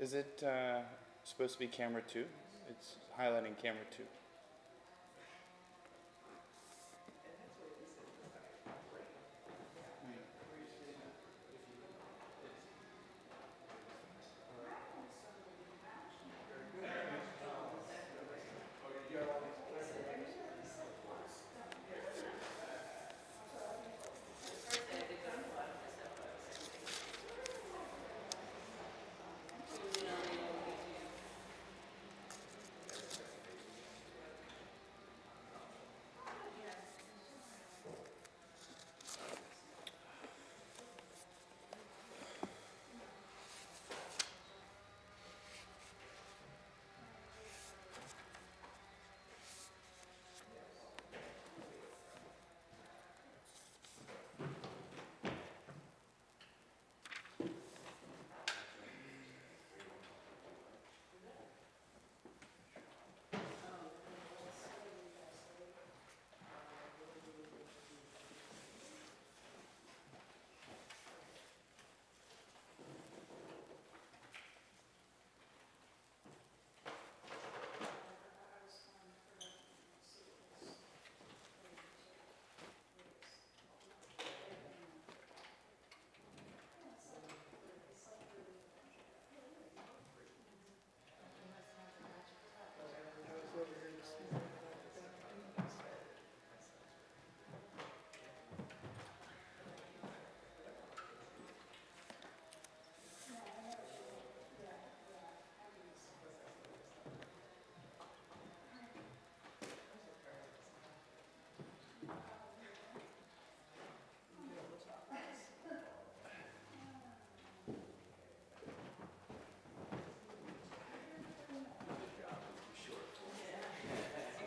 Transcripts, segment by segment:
Is it supposed to be camera 2? It's highlighting camera 2.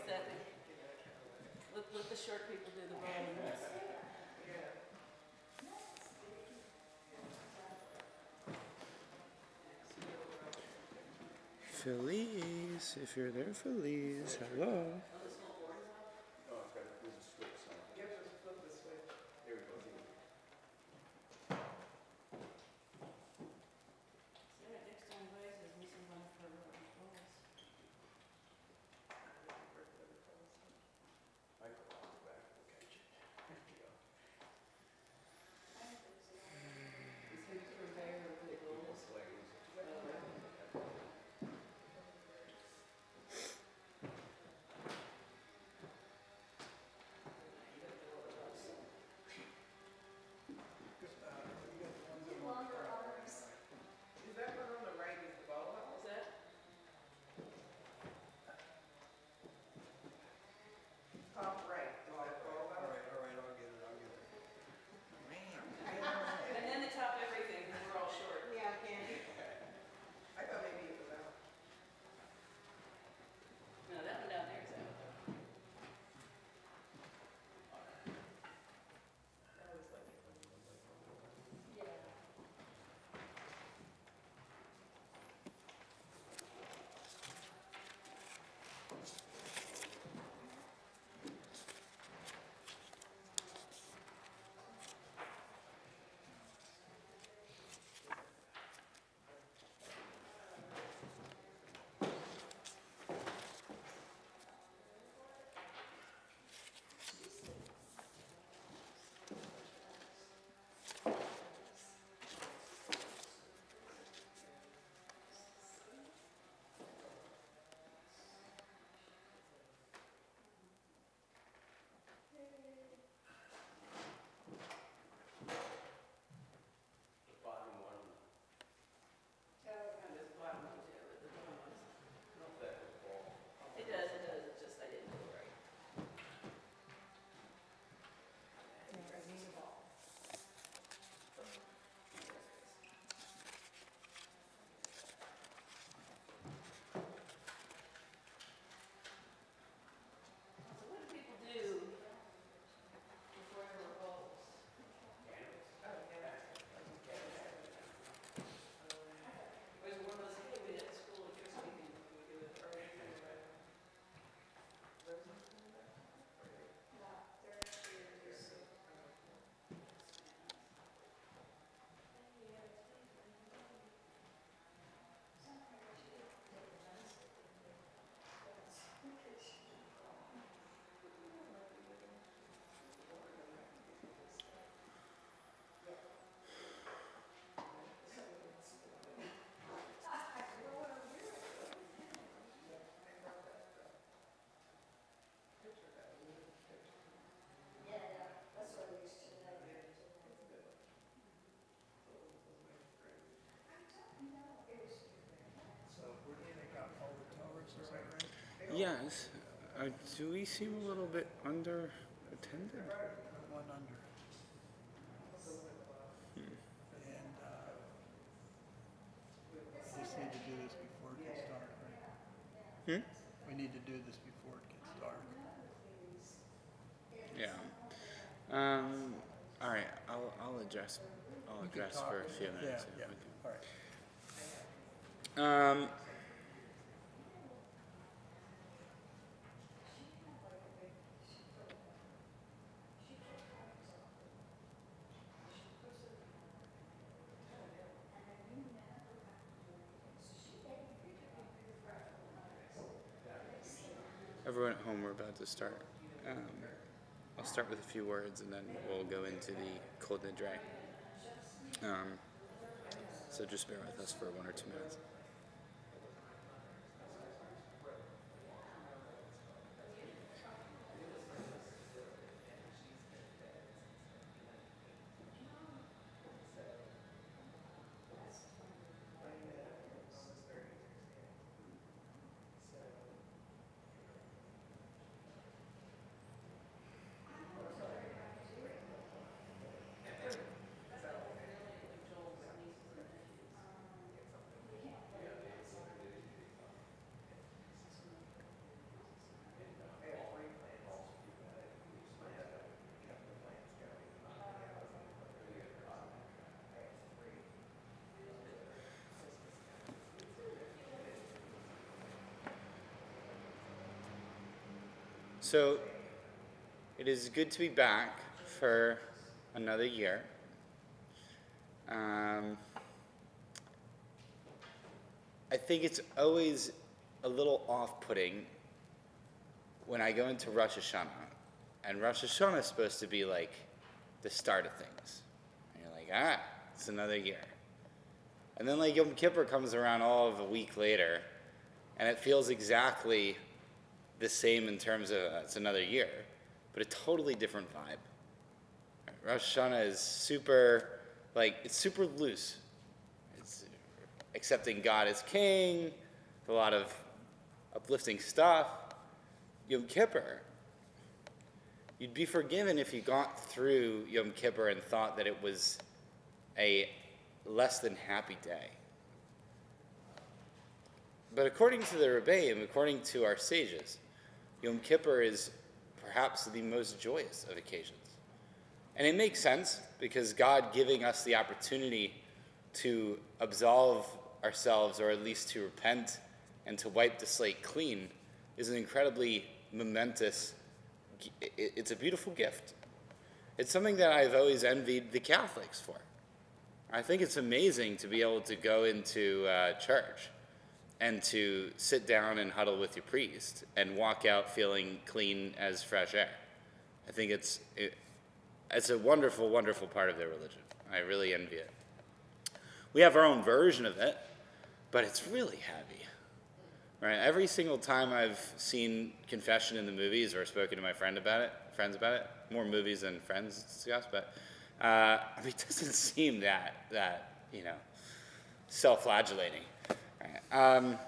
Exactly. Let the short people do the volumes. Feliz, if you're there, Feliz, hello. Next time, guys, is missing one for calls. Do we seem a little bit under attended? One under. And we just need to do this before it gets dark, right? We need to do this before it gets dark. Yeah. All right. I'll address for a few minutes. Yeah. Okay. All right. Everyone at home, we're about to start. I'll start with a few words, and then we'll go into the Kol Nidre. So just bear with us for 1 or 2 minutes. So, it is good to be back for another year. I think it's always a little off-putting when I go into Rosh Hashanah, and Rosh Hashanah is supposed to be like the start of things. And you're like, it's another year. And then like Yom Kippur comes around all of a week later, and it feels exactly the same in terms of it's another year, but a totally different vibe. Rosh Hashanah is super, it's super loose. It's accepting God as king, a lot of uplifting stuff. Yom Kippur, you'd be forgiven if you got through Yom Kippur and thought that it was a less than happy day. But according to the Rebbeim, according to our sages, Yom Kippur is perhaps the most joyous of occasions. And it makes sense because God giving us the opportunity to absolve ourselves, or at least to repent and to wipe the slate clean, is an incredibly momentous, it's a beautiful gift. It's something that I've always envied the Catholics for. I think it's amazing to be able to go into church and to sit down and huddle with your priest and walk out feeling clean as fresh air. I think it's a wonderful, wonderful part of their religion. I really envy it. We have our own version of it, but it's really heavy. Right? Every single time I've seen confession in the movies or spoken to my friends about it, more movies than friends discuss, but it doesn't seem that self-flagellating. Right?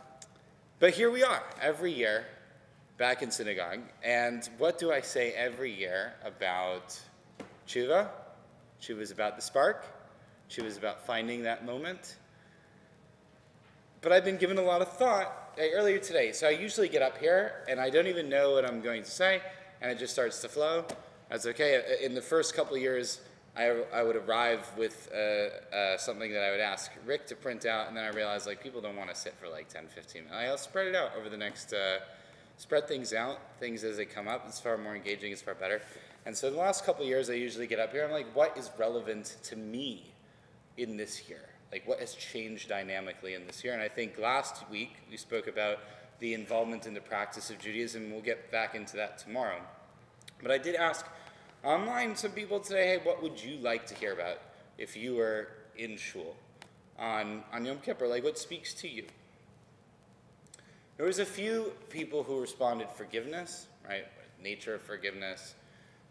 But here we are, every year, back in synagogue, and what do I say every year about tshuva? Tshuva is about the spark. Tshuva is about finding that moment. But I've been given a lot of thought earlier today. So I usually get up here, and I don't even know what I'm going to say, and it just starts to flow. That's okay. In the first couple of years, I would arrive with something that I would ask Rick to print out, and then I realized people don't want to sit for 10, 15 minutes. I'll spread it out over the next, spread things out, things as they come up. It's far more engaging, it's far better. And so the last couple of years, I usually get up here, I'm like, what is relevant to me in this year? What has changed dynamically in this year? And I think last week we spoke about the involvement in the practice of Judaism, and we'll get back into that tomorrow. But I did ask online some people today, hey, what would you like to hear about if you were in shul on Yom Kippur? What speaks to you? There was a few people who responded forgiveness, right? Nature of forgiveness.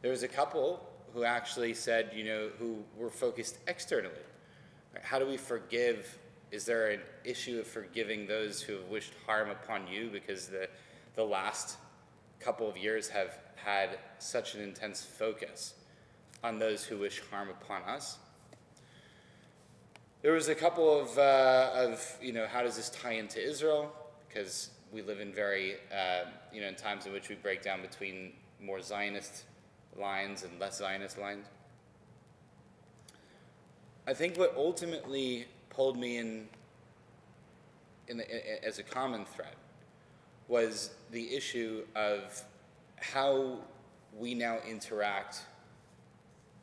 There was a couple who actually said, who were focused externally. How do we forgive? Is there an issue of forgiving those who have wished harm upon you because the last couple of years have had such an intense focus on those who wish harm upon us. There was a couple of how does this tie into Israel? Because we live in very, in times in which we break down between more Zionist lines and less Zionist lines. I think what ultimately pulled me as a common thread was the issue of how we now interact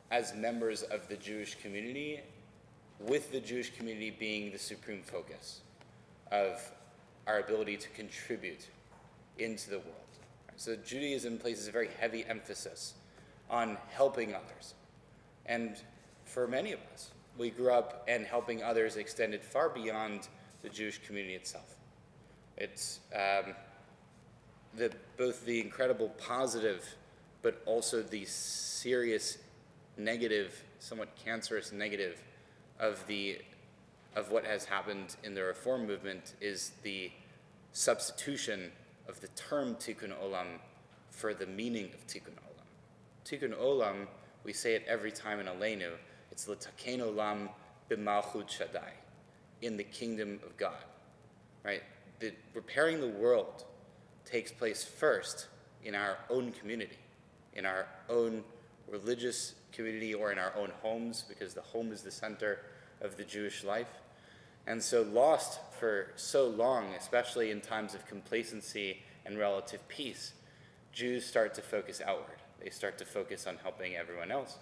as members of the Jewish community, with the Jewish community being the supreme focus of our ability to contribute into the world. So Judaism places a very heavy emphasis on helping others. And for many of us, we grew up and helping others extended far beyond the Jewish community itself. It's both the incredible positive, but also the serious negative, somewhat cancerous negative of what has happened in the Reform movement is the substitution of the term Tikkun Olam for the meaning of Tikkun Olam. Tikkun Olam, we say it every time in Aleinu, it's L'taken Olam b'malchut Shaddai, in the kingdom of God, right? The repairing the world takes place first in our own community, in our own religious community, or in our own homes, because the home is the center of the Jewish life. And so lost for so long, especially in times of complacency and relative peace, Jews start to focus outward. They start to focus on helping everyone else,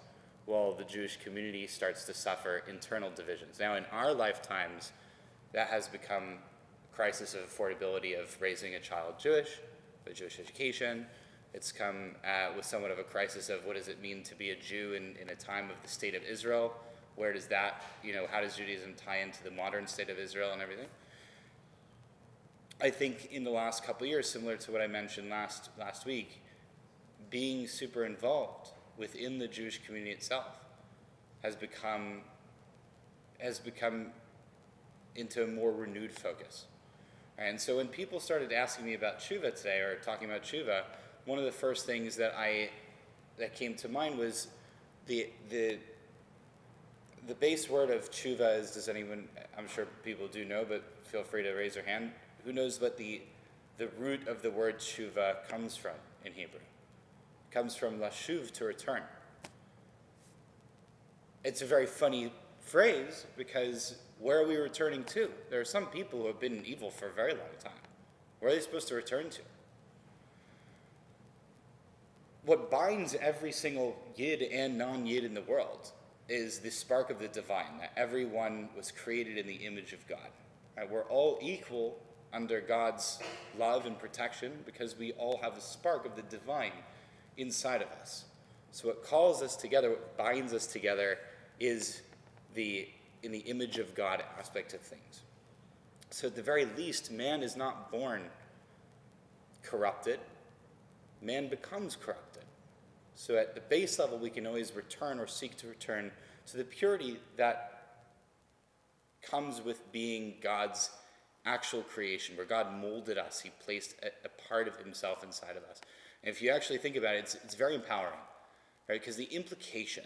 while the Jewish community starts to suffer internal divisions. Now, in our lifetimes, that has become a crisis of affordability of raising a child Jewish, with Jewish education. It's come with somewhat of a crisis of what does it mean to be a Jew in a time of the state of Israel? Where does that, how does Judaism tie into the modern state of Israel and everything? I think in the last couple of years, similar to what I mentioned last week, being super involved within the Jewish community itself has become into a more renewed focus. And so when people started asking me about tshuva today, or talking about tshuva, one of the first things that came to mind was the base word of tshuva is, does anyone, I'm sure people do know, but feel free to raise your hand. Who knows what the root of the word tshuva comes from in Hebrew? It comes from lashuv, to return. It's a very funny phrase, because where are we returning to? There are some people who have been evil for a very long time. Where are they supposed to return to? What binds every single Yid and non-Yid in the world is the spark of the divine, that everyone was created in the image of God. Right? We're all equal under God's love and protection because we all have a spark of the divine inside of us. So what calls us together, what binds us together, is in the image of God aspect of things. So at the very least, man is not born corrupted. Man becomes corrupted. So at the base level, we can always return or seek to return to the purity that comes with being God's actual creation, where God molded us. He placed a part of himself inside of us. And if you actually think about it, it's very empowering, right? Because the implication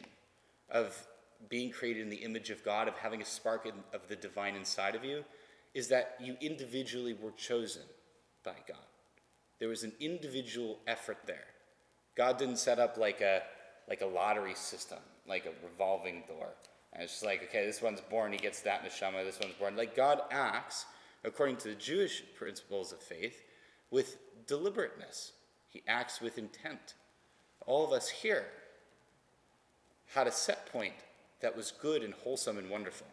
of being created in the image of God, of having a spark of the divine inside of you, is that you individually were chosen by God. There was an individual effort there. God didn't set up like a lottery system, like a revolving door. And it's just like, okay, this one's born, he gets that neshama, this one's born. Like, God acts, according to the Jewish principles of faith, with deliberateness. He acts with intent. All of us here had a set point that was good and wholesome and wonderful.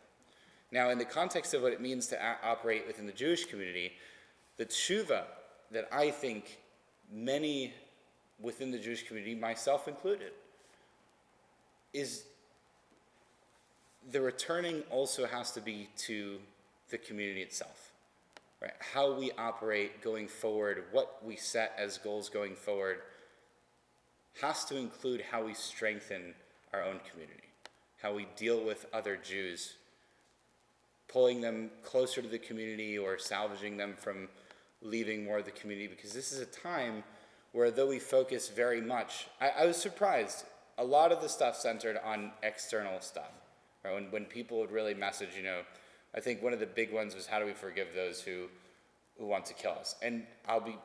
Now, in the context of what it means to operate within the Jewish community, the tshuva that I think many within the Jewish community, myself included, is the returning also has to be to the community itself. Right? How we operate going forward, what we set as goals going forward, has to include how we strengthen our own community, how we deal with other Jews, pulling them closer to the community or salvaging them from leaving more of the community, because this is a time where though we focus very much, I was surprised. A lot of the stuff centered on external stuff. Right? When people would really message, I think one of the big ones was how do we forgive those who want to kill us? And I'll be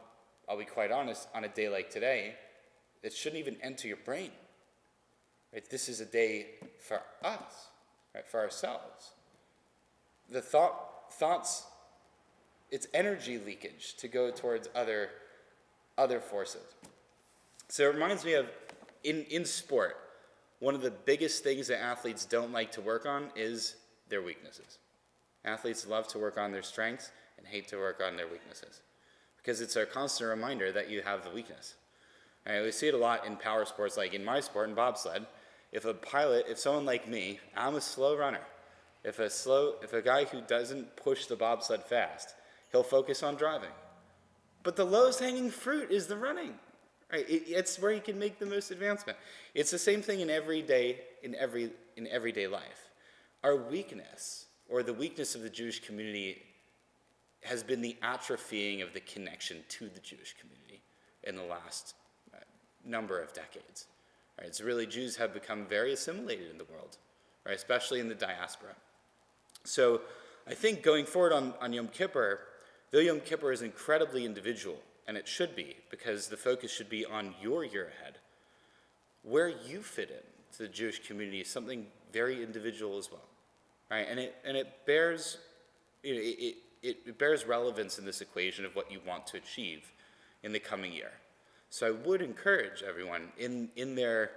quite honest, on a day like today, it shouldn't even enter your brain. Right? This is a day for us, right? For ourselves. The thoughts, it's energy leakage to go towards other forces. So it reminds me of, in sport, one of the biggest things that athletes don't like to work on is their weaknesses. Athletes love to work on their strengths and hate to work on their weaknesses, because it's a constant reminder that you have the weakness. And we see it a lot in power sports, like in my sport, in bobsled. If someone like me, I'm a slow runner. If a guy who doesn't push the bobsled fast, he'll focus on driving. But the lowest hanging fruit is the running. Right? It's where you can make the most advancement. It's the same thing in everyday life. Our weakness, or the weakness of the Jewish community, has been the atrophying of the connection to the Jewish community in the last number of decades. Right? So really, Jews have become very assimilated in the world, right? Especially in the diaspora. So I think going forward on Yom Kippur, though Yom Kippur is incredibly individual, and it should be, because the focus should be on your year ahead, where you fit in to the Jewish community is something very individual as well, right? And it bears, it bears relevance in this equation of what you want to achieve in the coming year. So I would encourage everyone in their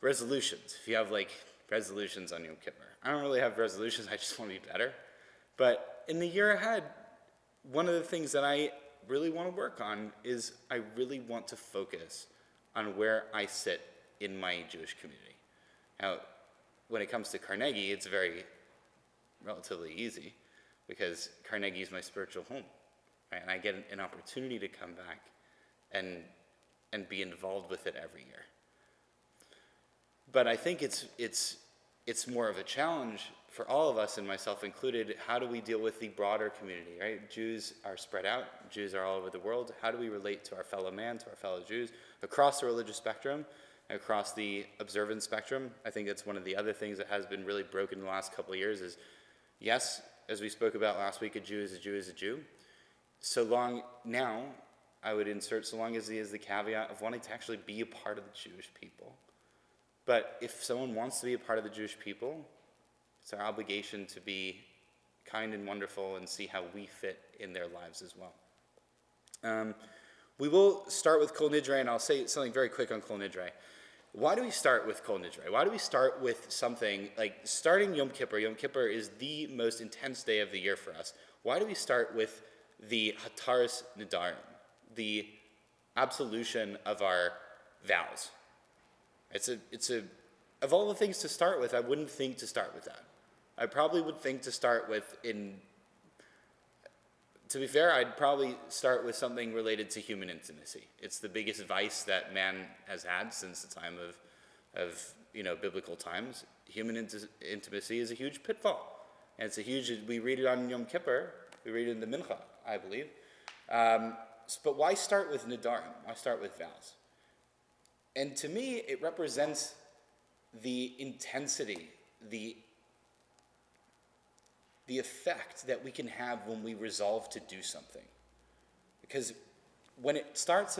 resolutions, if you have like resolutions on Yom Kippur. I don't really have resolutions, I just want to be better. But in the year ahead, one of the things that I really want to work on is I really want to focus on where I sit in my Jewish community. Now, when it comes to Carnegie, it's relatively easy, because Carnegie is my spiritual home, right? And I get an opportunity to come back and be involved with it every year. But I think it's more of a challenge for all of us, and myself included. How do we deal with the broader community, right? Jews are spread out. Jews are all over the world. How do we relate to our fellow man, to our fellow Jews, across the religious spectrum, across the observance spectrum? I think that's one of the other things that has been really broken in the last couple of years is, yes, as we spoke about last week, a Jew is a Jew is a Jew. So long now, I would insert, so long as he has the caveat of wanting to actually be a part of the Jewish people. But if someone wants to be a part of the Jewish people, it's our obligation to be kind and wonderful and see how we fit in their lives as well. We will start with Kol Nidre, and I'll say something very quick on Kol Nidre. Why do we start with Kol Nidre? Why do we start with something like starting Yom Kippur? Yom Kippur is the most intense day of the year for us. Why do we start with the Hataras Nidarim, the absolution of our vows? Of all the things to start with, I wouldn't think to start with that. I probably would think to start with, to be fair, I'd probably start with something related to human intimacy. It's the biggest vice that man has had since the time of biblical times. Human intimacy is a huge pitfall. And we read it on Yom Kippur, we read it in the Mincha, I believe. But why start with Nidarim? Why start with vows? And to me, it represents the intensity, the effect that we can have when we resolve to do something. Because when it starts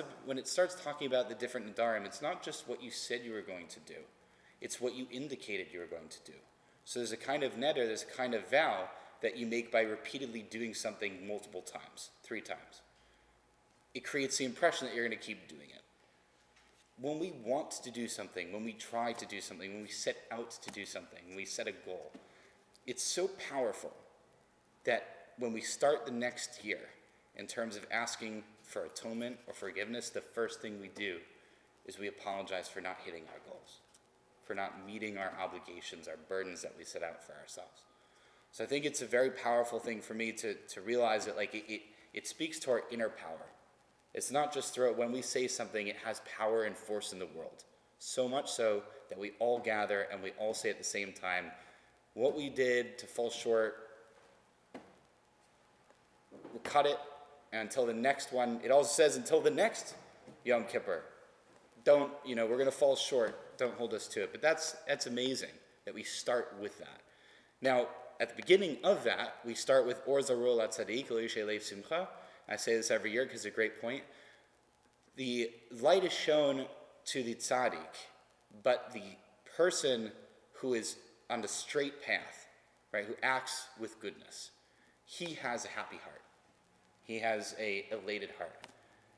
talking about the different Nidarim, it's not just what you said you were going to do. It's what you indicated you were going to do. So there's a kind of neder, there's a kind of vow that you make by repeatedly doing something multiple times, 3 times. It creates the impression that you're going to keep doing it. When we want to do something, when we try to do something, when we set out to do something, when we set a goal, it's so powerful that when we start the next year, in terms of asking for atonement or forgiveness, the first thing we do is we apologize for not hitting our goals, for not meeting our obligations, our burdens that we set out for ourselves. So I think it's a very powerful thing for me to realize that it speaks to our inner power. It's not just when we say something, it has power and force in the world. So much so that we all gather and we all say at the same time, what we did to fall short, we'll cut it, and until the next one, it also says until the next Yom Kippur. Don't, we're going to fall short. Don't hold us to it. But that's amazing that we start with that. Now, at the beginning of that, we start with Or Zarul Atzadik, Elishe Lev Simcha. I say this every year because it's a great point. The light is shown to the tzaddik, but the person who is on the straight path, right, who acts with goodness, he has a happy heart. He has a elated heart.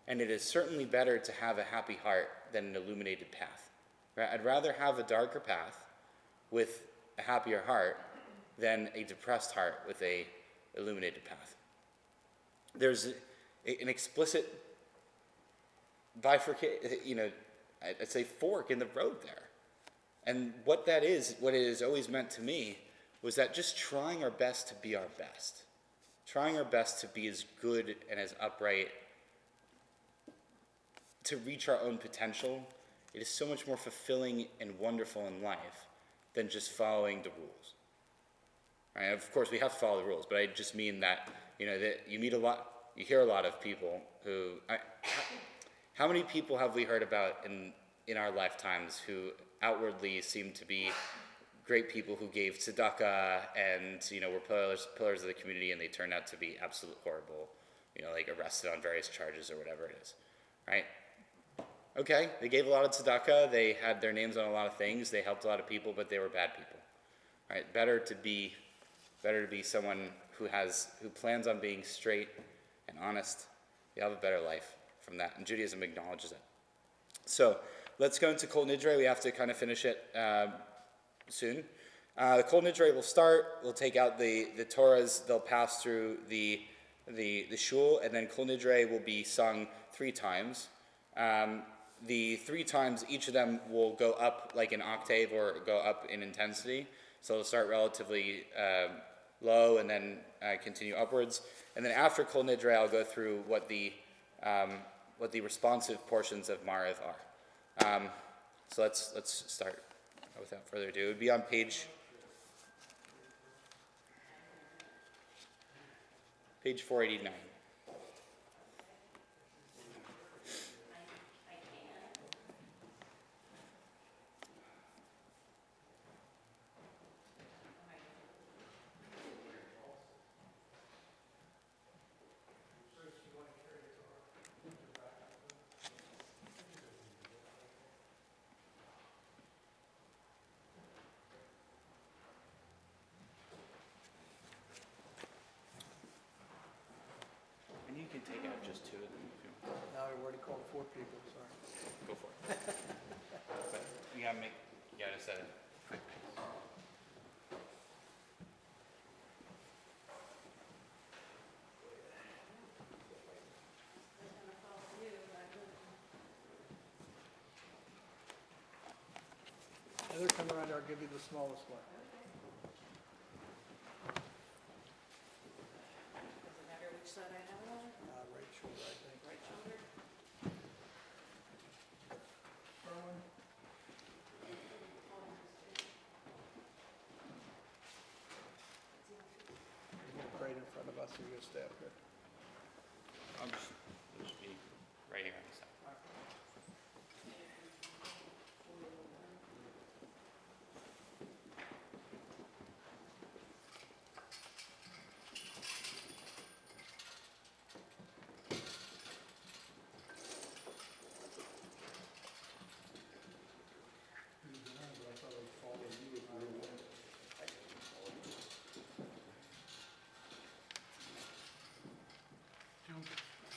And it is certainly better to have a happy heart than an illuminated path. Right? I'd rather have a darker path with a happier heart than a depressed heart with a illuminated path. There's an explicit bifurcation, I'd say fork in the road there. And what that is, what it has always meant to me, was that just trying our best to be our best. Trying our best to be as good and as upright, to reach our own potential, it is so much more fulfilling and wonderful in life than just following the rules. Right? Of course, we have to follow the rules, but I just mean that, that you hear a lot of people who, how many people have we heard about in our lifetimes who outwardly seem to be great people who gave tzedakah and, were pillars of the community, and they turned out to be absolute horrible, like arrested on various charges or whatever it is, right? Okay, they gave a lot of tzedakah, they had their names on a lot of things, they helped a lot of people, but they were bad people, right? Better to be someone who plans on being straight and honest. You have a better life from that, and Judaism acknowledges that. So let's go into Kol Nidre. We have to kind of finish it soon. The Kol Nidre will start. We'll take out the Torahs. They'll pass through the shul, and then Kol Nidre will be sung 3 times. The 3 times, each of them will go up like an octave or go up in intensity. So it'll start relatively low and then continue upwards. And then after Kol Nidre, I'll go through what the responsive portions of Mariv are. So let's start without further ado. It would be on page 489. You can take out just 2 of them if you want. Now I've already called 4 people, sorry. Go for it. But you gotta set it. Heather, come around, I'll give you the smallest one. Doesn't matter which side I have on, Right shoulder, I think. right shoulder. Right in front of us, you're gonna stay up here. I'll just be right here on the side.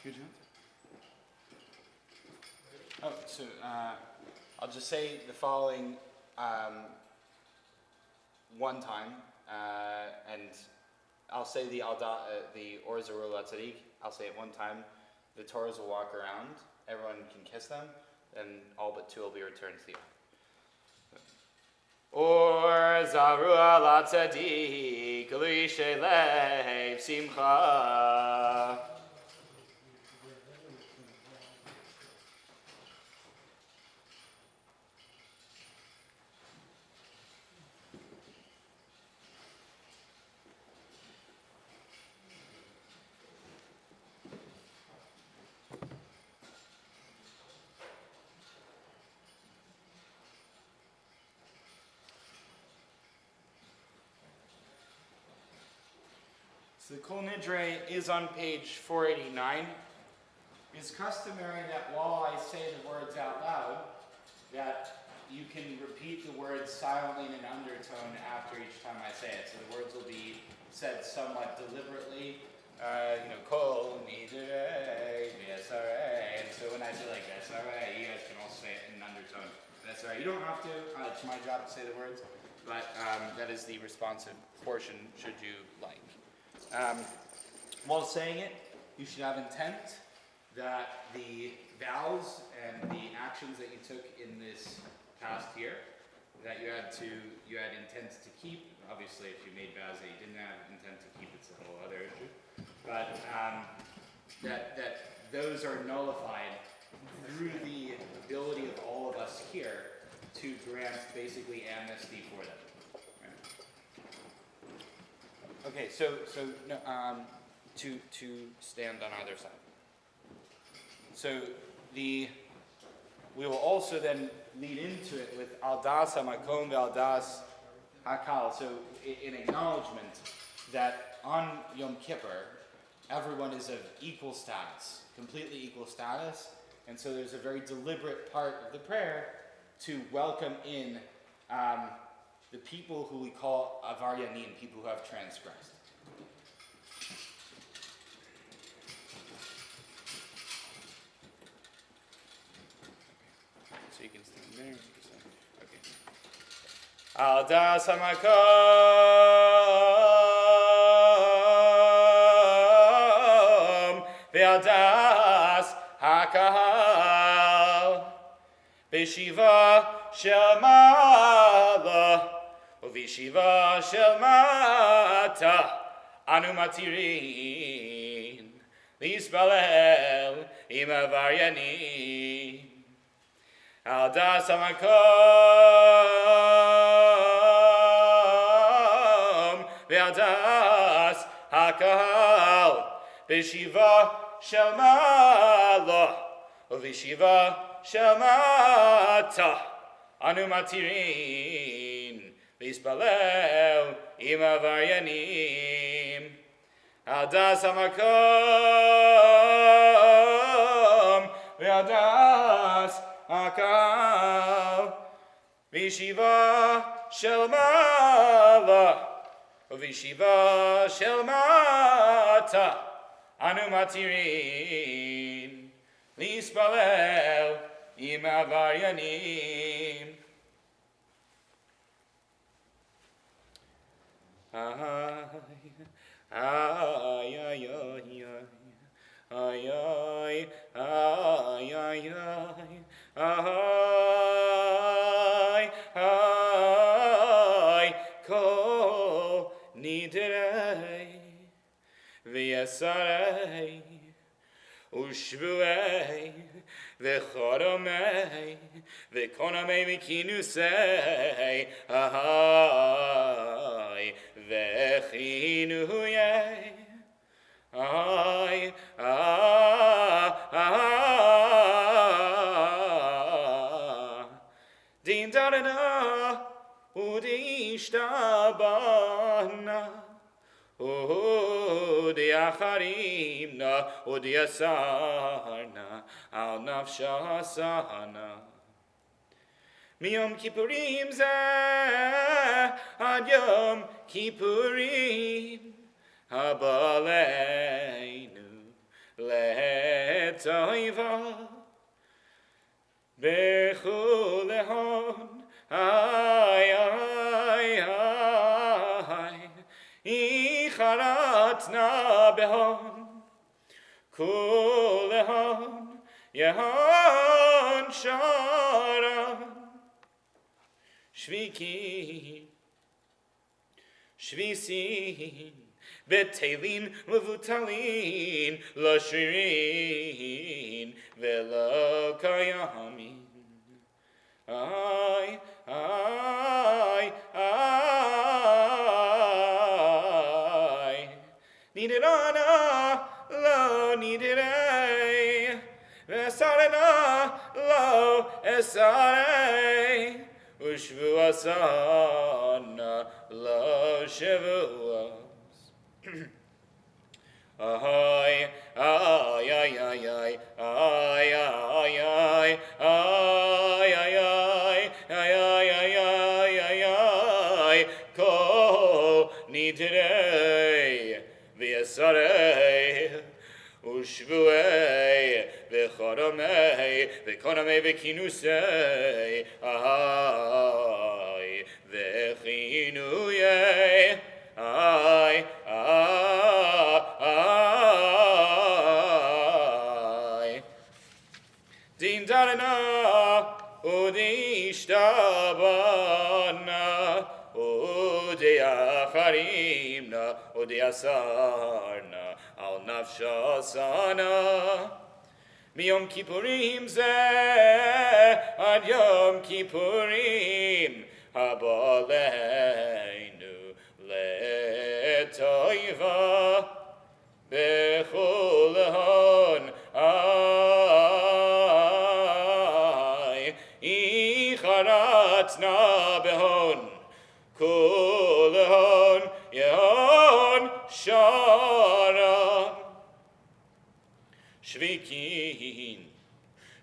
Good job. Oh, so I'll just say the following one time, and I'll say the Or Zarul Atzadik. I'll say it one time. The Torahs will walk around. Everyone can kiss them, and all but 2 will be returned to the earth. Or Zarul Atzadik, Elishe Lev Simcha. So the Kol Nidre is on page 489. It's customary that while I say the words out loud, that you can repeat the words silently in an undertone after each time I say it. So the words will be said somewhat deliberately. Kol Nidre, VSRA. And so when I say like VSRA, you guys can all say it in an undertone. VSRA. You don't have to. It's my job to say the words. But that is the responsive portion, should you like. While saying it, you should have intent that the vows and the actions that you took in this past year, that you had intent to keep. Obviously, if you made vows that you didn't have intent to keep, it's a whole other issue. But that those are nullified through the ability of all of us here to grant basically amnesty for them. Right? Okay, so to stand on either side. So we will also then lead into it with Aldas HaMakom ve'Aldas HaKal. So in acknowledgement that on Yom Kippur, everyone is of equal status, completely equal status. And so there's a very deliberate part of the prayer to welcome in the people who we call Avaryanim, people who have transgressed. So you can stand there. Okay. Aldas HaMakom ve'Aldas HaKahal B'shiva shel Ma'ala u'v'shiva shel Mata anu matirin l'Yisrael im avaryanim. Aldas HaMakom ve'Aldas HaKahal B'shiva shel Ma'ala u'v'shiva shel Mata anu matirin l'Yisrael im avaryanim. Aldas HaMakom ve'Aldas HaKahal B'shiva shel Ma'ala u'v'shiva shel Mata anu matirin l'Yisrael im avaryanim. Ay, ay, ay, ay, ay, ay, ay, ay, ay, Kol Nidre v'Yesarei Ushvuei v'choromei v'konamei v'kinusei ay v'chinuyei ay din darana udishtabana Udiacharimna, Udiasarna, Al Nafshasana. Miyom Kippurim zeh, Ad Yom Kippurim, Habaleinu, Letoiva, Bechulehon, ay, ay, ay, Icharatna behon, kulehon, yehon sharon, shvikin, shvisin, betelin, levutalin, lashirin, velo kayamin. Ay, ay, ay. Nidirana, lo nidirei. Vesarena, lo esarei. Ushvuasana, lo shavuos. ay, ay, ay, ay, ay, ay, ay, ay, ay, ay, ay, ay, ay, ay, ay, Kol Nidre, v'yasarei, ushvuei, v'choramei, v'konamei, v'kinusei, ay, v'chinuyei, ay, ay. Din darana, udi ishtabana, udi acharimna, udi asarna, al nafshasana. Miyom Kippurim zeh ad Yom Kippurim haba leinu letoiva bechol hon ay icharatna behon kol hon yehon sharan Shvikin,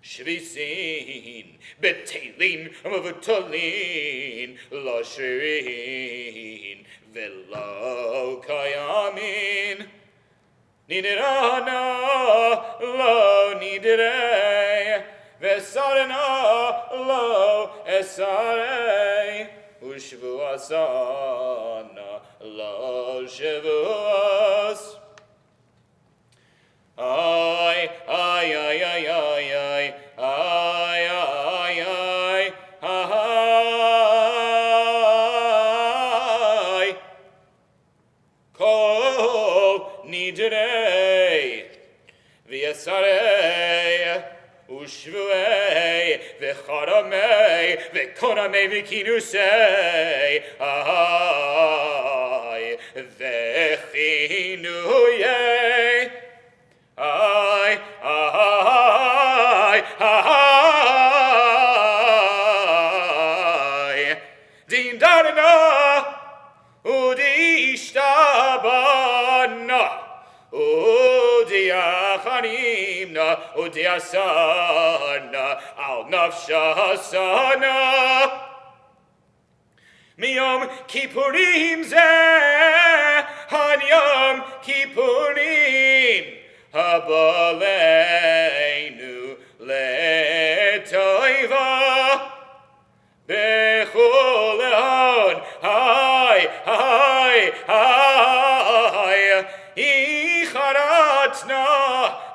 Shvisin, Betelin, Mavutolin, Lashirin, Velo Kayamin, Nidirana, Lo Nidre, Vesarana, Lo Esare, Ushvuasana, Lo Shavuas. Ay, ay, ay, ay, ay, ay, ay, ay, ay, ay, Kol Nidre, v'yasarei, ushvuei, v'charamei, v'konamei, v'kinusei, ay, v'chinuyei, ay, ay, ay, din darna, udi ishtabana, udi achanimna, udi asana, al nafshasana. Miyom Kippurim zeh had Yom Kippurim haba leinu letoiva bechol hon hay hay hay icharatna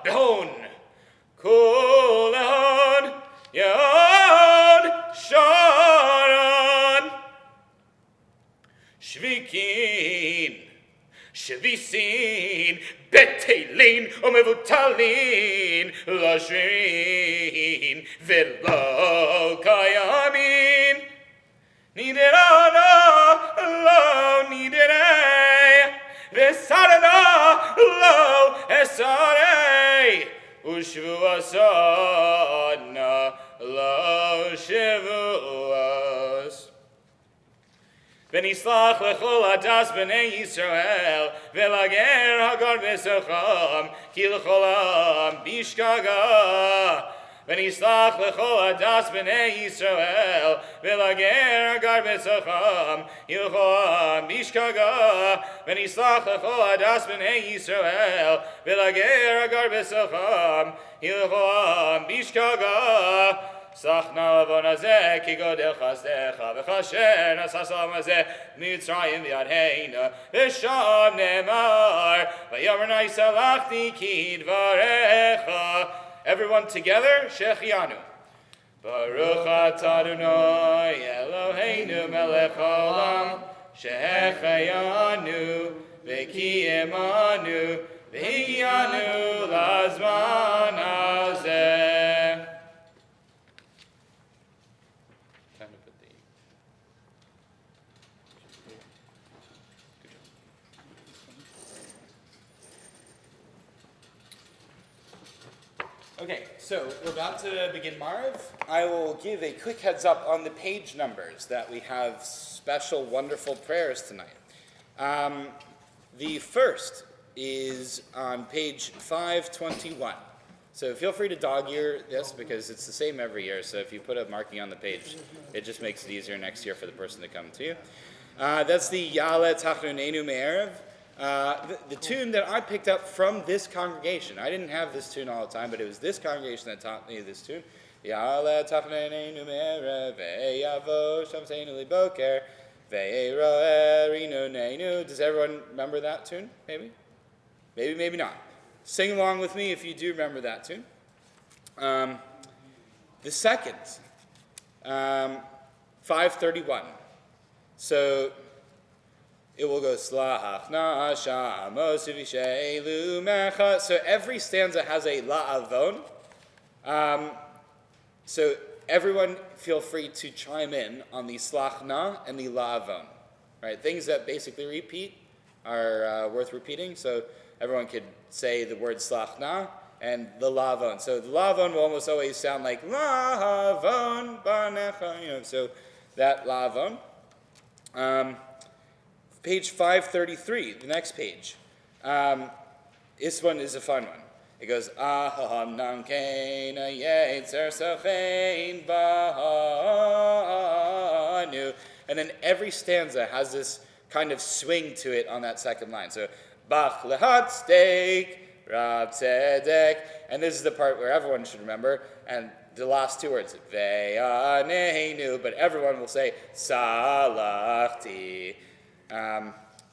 behon kol hon yon sharan Shvikin, Shvisin, Betelin, Omevutalin, Lashirin, Velo Kayamin, Niderana, Lo Nidre, Vesarana, Lo Esarei, Ushvuasana, Lo Shavuas. V'nislach lechol hadas b'nei Yisrael, v'lager hagar v'sacham, ki lecholam bishkaga. V'nislach lechol hadas b'nei Yisrael, v'lager hagar v'sacham, ki lecholam bishkaga. V'nislach lechol hadas b'nei Yisrael, v'lager hagar v'sacham, ki lecholam bishkaga. Sachna vonazeh ki godel chasdecha v'chasher nasasam azeh mitzrayim v'yadheina v'sham nemar v'yomer naisalachti ki dvarecha. Everyone together, Shechianu. Baruch atah Adonai Eloheinu melech haolam shehechayanu v'kiyemanu v'hiyanu lazman hazeh. Okay, so we're about to begin Marv. I will give a quick heads up on the page numbers that we have special, wonderful prayers tonight. The first is on page 521. So feel free to dog ear this because it's the same every year. So if you put a marking on the page, it just makes it easier next year for the person to come to you. That's the Yale Tachnunenu Me'erev. The tune that I picked up from this congregation. I didn't have this tune all the time, but it was this congregation that taught me this tune. Yale Tachnunenu Me'erev Ve'yavo Shamseinu Liboker Ve'eroe Rinu Neinu. Does everyone remember that tune? Maybe? Maybe, maybe not. Sing along with me if you do remember that tune. The second, 531. So it will go slach na shamos v'sheilu mecha. So every stanza has a la'avon. So everyone feel free to chime in on the slach na and the la'avon. Right? Things that basically repeat are worth repeating. So everyone could say the word slach na and the lavon. So the lavon will almost always sound like lavon banecha, so that lavon. Page 533, the next page. This one is a fun one. It goes, aham namkeina yetzer sochein banu. And then every stanza has this kind of swing to it on that second line. So, Bach lehat steak, Rab tzedek. And this is the part where everyone should remember. And the last two words, ve'anenu. But everyone will say, salachti.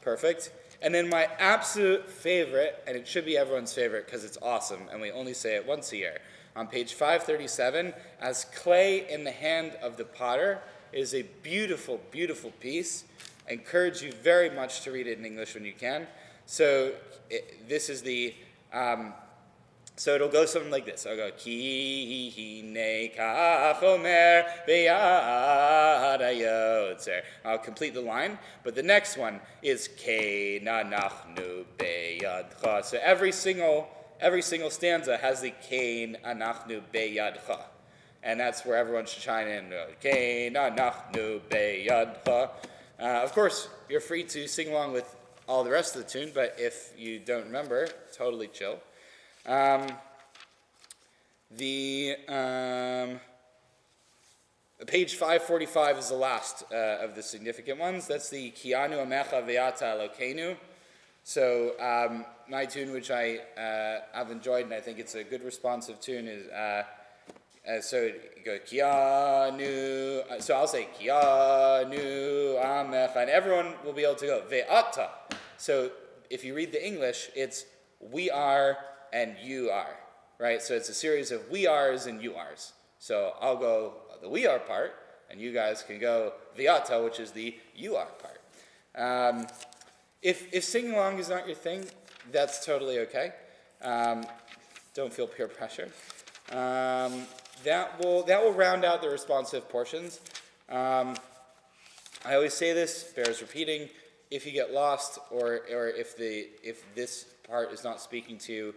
Perfect. And then my absolute favorite, and it should be everyone's favorite because it's awesome, and we only say it once a year. On page 537, as clay in the hand of the potter, is a beautiful, beautiful piece. I encourage you very much to read it in English when you can. So this is the, so it'll go something like this. I'll go, ki hine kachomer beyad hayotzer. I'll complete the line, but the next one is ke nanachnu beyadcha. So every single stanza has the ke nanachnu beyadcha. And that's where everyone should chime in. Ke nanachnu beyadcha. Of course, you're free to sing along with all the rest of the tune, but if you don't remember, totally chill. Page 545 is the last of the significant ones. That's the Kianu Amecha Ve'ata Elokeinu. So my tune, which I have enjoyed, and I think it's a good responsive tune, is so you go Kianu. So I'll say Kianu Amecha, and everyone will be able to go Ve'ata. So if you read the English, it's we are and you are, right? So it's a series of we ares and you ares. So I'll go the we are part, and you guys can go Ve'ata, which is the you are part. If singing along is not your thing, that's totally okay. Don't feel peer pressure. That will round out the responsive portions. I always say this, bears repeating. If you get lost, or if this part is not speaking to you,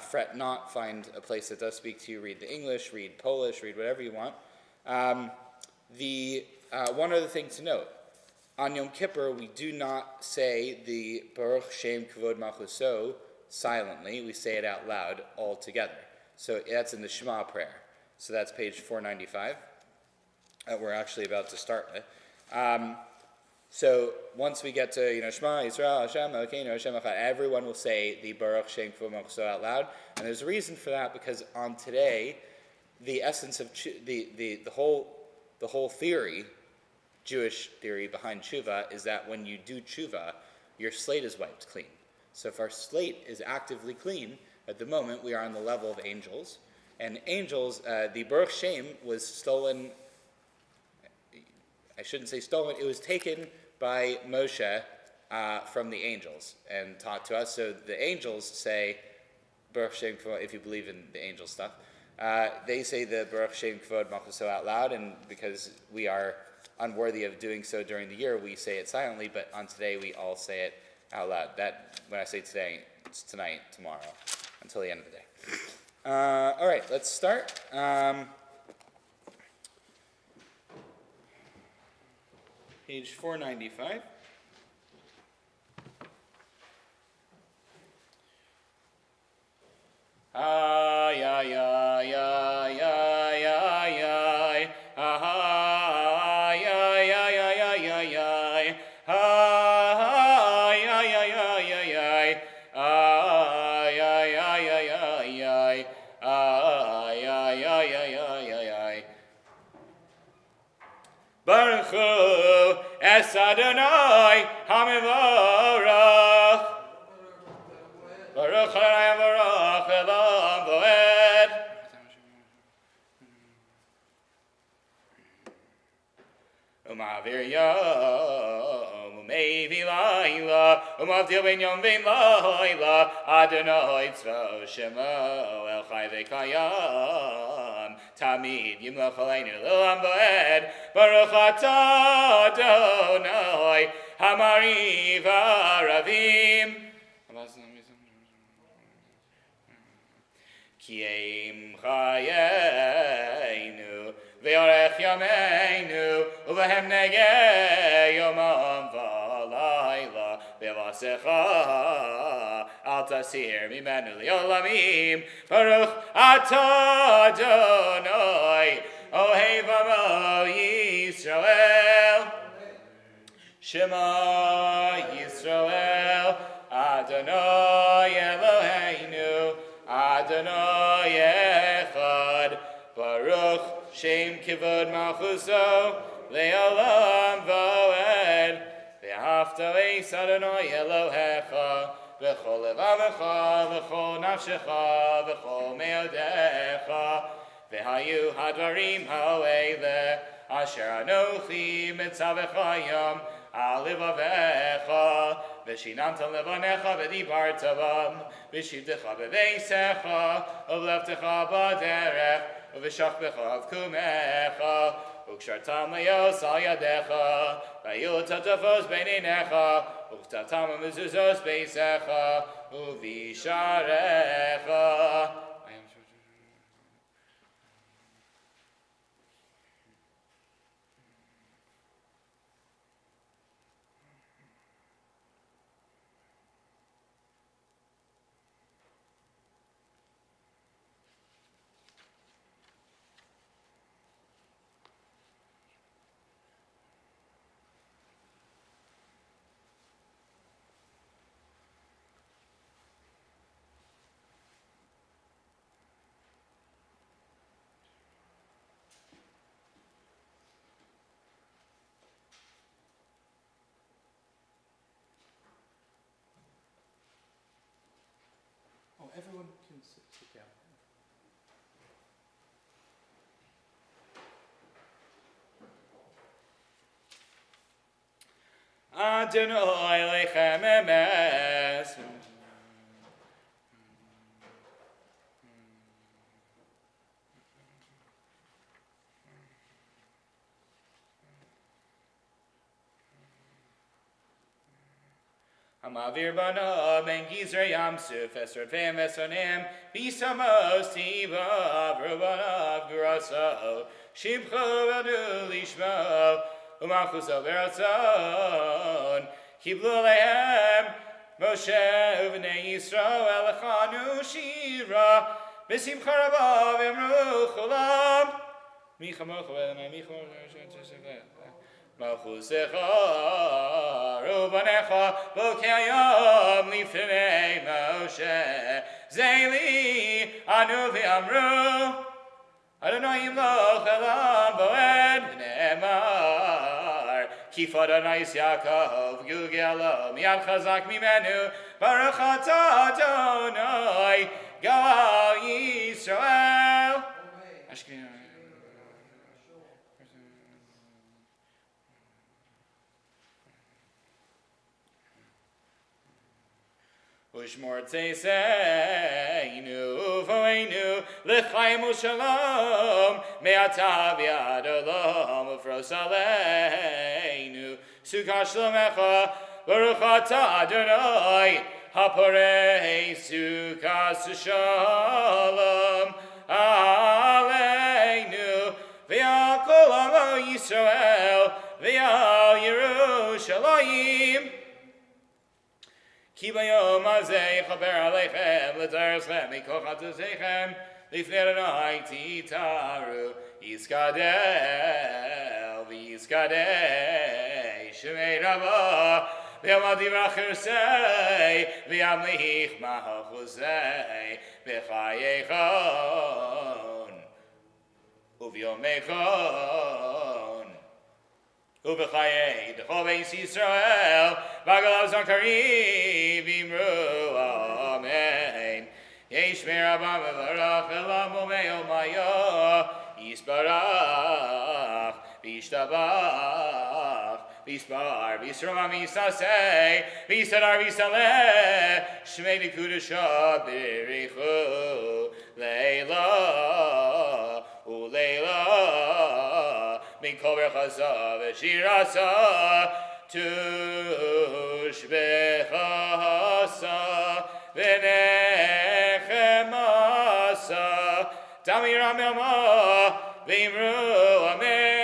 fret not. Find a place that does speak to you. Read the English, read Polish, read whatever you want. One other thing to note: on Yom Kippur, we do not say the Baruch Shem Kavod Malchuso silently. We say it out loud all together. So that's in the Shema prayer. So that's page 495 that we're actually about to start with. So once we get to Shema Yisrael Hashem Elokeinu Hashem Echad, everyone will say the Baruch Shem Kavod Malchuso out loud, and there's a reason for that because on today, the essence of the whole theory, Jewish theory behind tshuva, is that when you do tshuva, your slate is wiped clean. So if our slate is actively clean, at the moment we are on the level of angels, and angels, the Baruch Shem was stolen. I shouldn't say stolen, it was taken by Moshe from the angels and taught to us. So the angels say, Baruch Shem Kavod, if you believe in the angel stuff, they say the Baruch Shem Kavod Malchuso out loud, and because we are unworthy of doing so during the year, we say it silently, but on today we all say it out loud. That, when I say today, it's tonight, tomorrow, until the end of the day. All right, let's start. Page 495. Ay, ay, ay, ay, ay, ay, ay. Ay, ay, ay, ay, ay, ay, ay. Ay, ay, ay, ay, ay, ay. Ay, ay, ay, ay, ay, ay. Ay, ay, ay, ay, ay, ay, ay. Baruch Hu es Adonai HaMevorach. Baruch Adonai Baruch Elam Voed. Umavir Yom Umevi Laila Umavdil Ben Yom Ben Laila Adonai Tzvo Shemo El Chai V'Kayam Tamid Yimloch Aleinu L'Olam Voed Baruch Atah Adonai Hamariv Aravim Kiem Chayenu Ve'orech Yameinu Uvehem Negei Yomam V'Alayla Ve'vasecha Al Tasir Mimenu Li'olamim Baruch Atah Adonai Ohev Amo Yisrael Shema Yisrael Adonai Eloheinu Adonai Echad Baruch Shem Kivod Malchuso Le'olam Voed Ve'ahavta Eis Adonai Elohecha V'chol levavecha V'chol nafshecha V'chol meodecha V'hayu hadvarim ha'oele Asher anochi mitzavecha yom Al livavecha V'shinamta levanecha V'dibarta bam V'shivtecha b'veisecha Uvleftecha b'derech Uv'shachbecha avkumecha Ukshartam le'yos al yadecha V'ayul tatafos beinenecha Uv'tatam mezuzos beisecha Uv'isharecha. Oh, everyone can sit down. Adonai lechem emes. Amavir bana ben gizra yamsuf esrod ve'em esonim bisamos tibav rubanav guraso shibcho v'adu lishmo u'malchuso v'ratzon kiblu lehem Moshe uvnei Yisrael echanu shira b'simcha rabah v'emru chulam micha mocha v'elamai micha Malchusecha rubanecha v'kayom lifnei Moshe Zeli anu v'amru Adonai yimloch elam bo'ed v'ne'emar Kifod Adonai Yaakov Gilgalo miyad chazak mimenu Baruch atah Adonai Gal Yisrael Ashkenaz. Ushmor teiseinu uvoinu l'chaim u'shalom me'ata v'yad olam ufros aleinu sukkah shlomecha baruch atah Adonai haporei sukkah shalom aleinu v'yal kol amo Yisrael v'yal Yerushalayim כי ביום הזה יכפר עליכם לצערכם מכל חטאותיכם לפני אדוני תתארו יסקדל ויסקדש שמי רבו ביום דברכי וימליך מלכותי בחייכם וביומכם ובחיי דכל בית ישראל והגליו זמן קריב אמרו אמן יש מרבם מברך ולמו מיומיו יסברך וישתבח ויסבר וישרום ויסעשה ויסדר ויסעלה שמי לקודשו בריחו לילה ולילה מן כל ברכתו ושירתו תושבחסה ונחמסה תמירם ימו ואמרו אמן.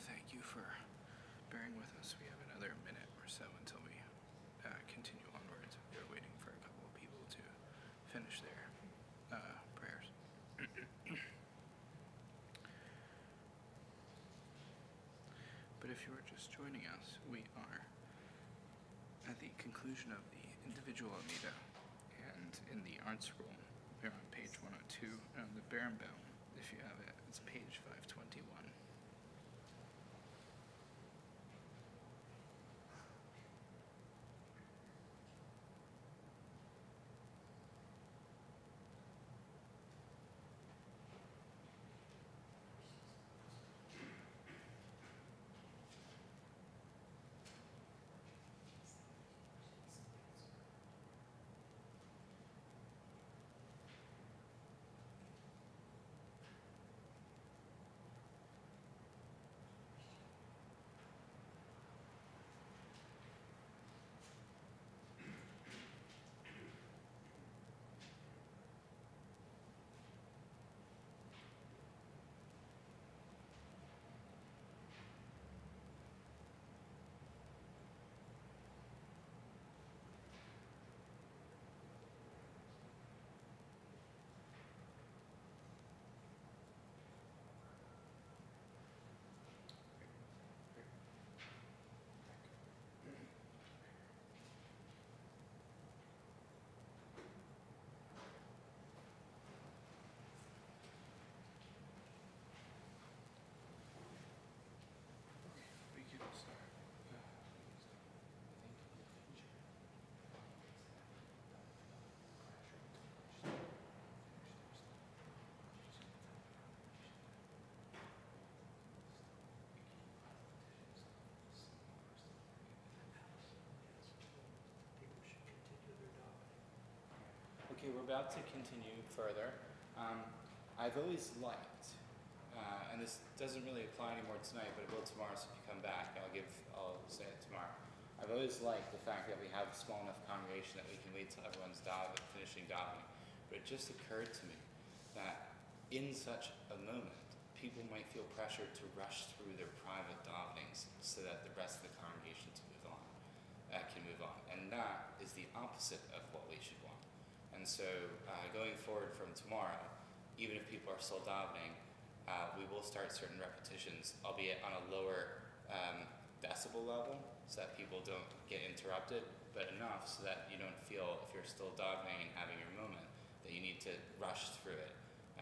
thank you for bearing with us. We have another minute or so until we continue onwards. We're waiting for a couple of people to finish their prayers. But if you are just joining us, we are at the conclusion of the individual Amida, and in the art scroll, we're on page 102, and on the Barenbaum, if you have it, it's page 521. We can start. Okay, we're about to continue further. I've always liked, and this doesn't really apply anymore tonight, but it will tomorrow, so if you come back, I'll say it tomorrow. I've always liked the fact that we have a small enough congregation that we can wait till everyone's finishing davening. But it just occurred to me that in such a moment, people might feel pressured to rush through their private davenings so that the rest of the congregation can move on. And that is the opposite of what we should want. And so going forward from tomorrow, even if people are still davening, we will start certain repetitions, albeit on a lower decibel level, so that people don't get interrupted, but enough so that you don't feel, if you're still davening and having your moment, that you need to rush through it.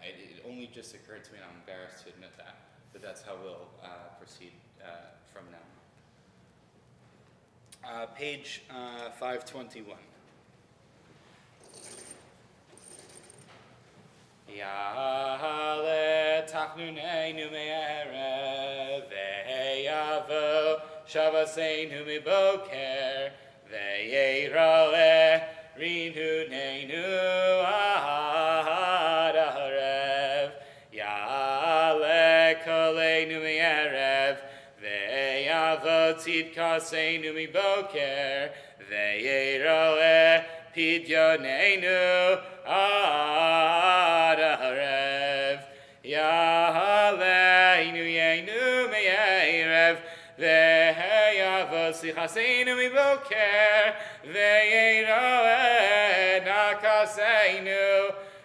It only just occurred to me, and I'm embarrassed to admit that, but that's how we'll proceed from now on. Page 521. Ya'ale tachnuneinu me'erev ve'yavo shavaseinu miboker ve'yirale rinhuneinu ad harev Ya'ale koleinu me'erev ve'yavo tzidkaseinu miboker ve'yirale pidyoneinu ad harev Ya'aleinu yeinu me'erev ve'yavo slichaseinu miboker ve'yirale nakaseinu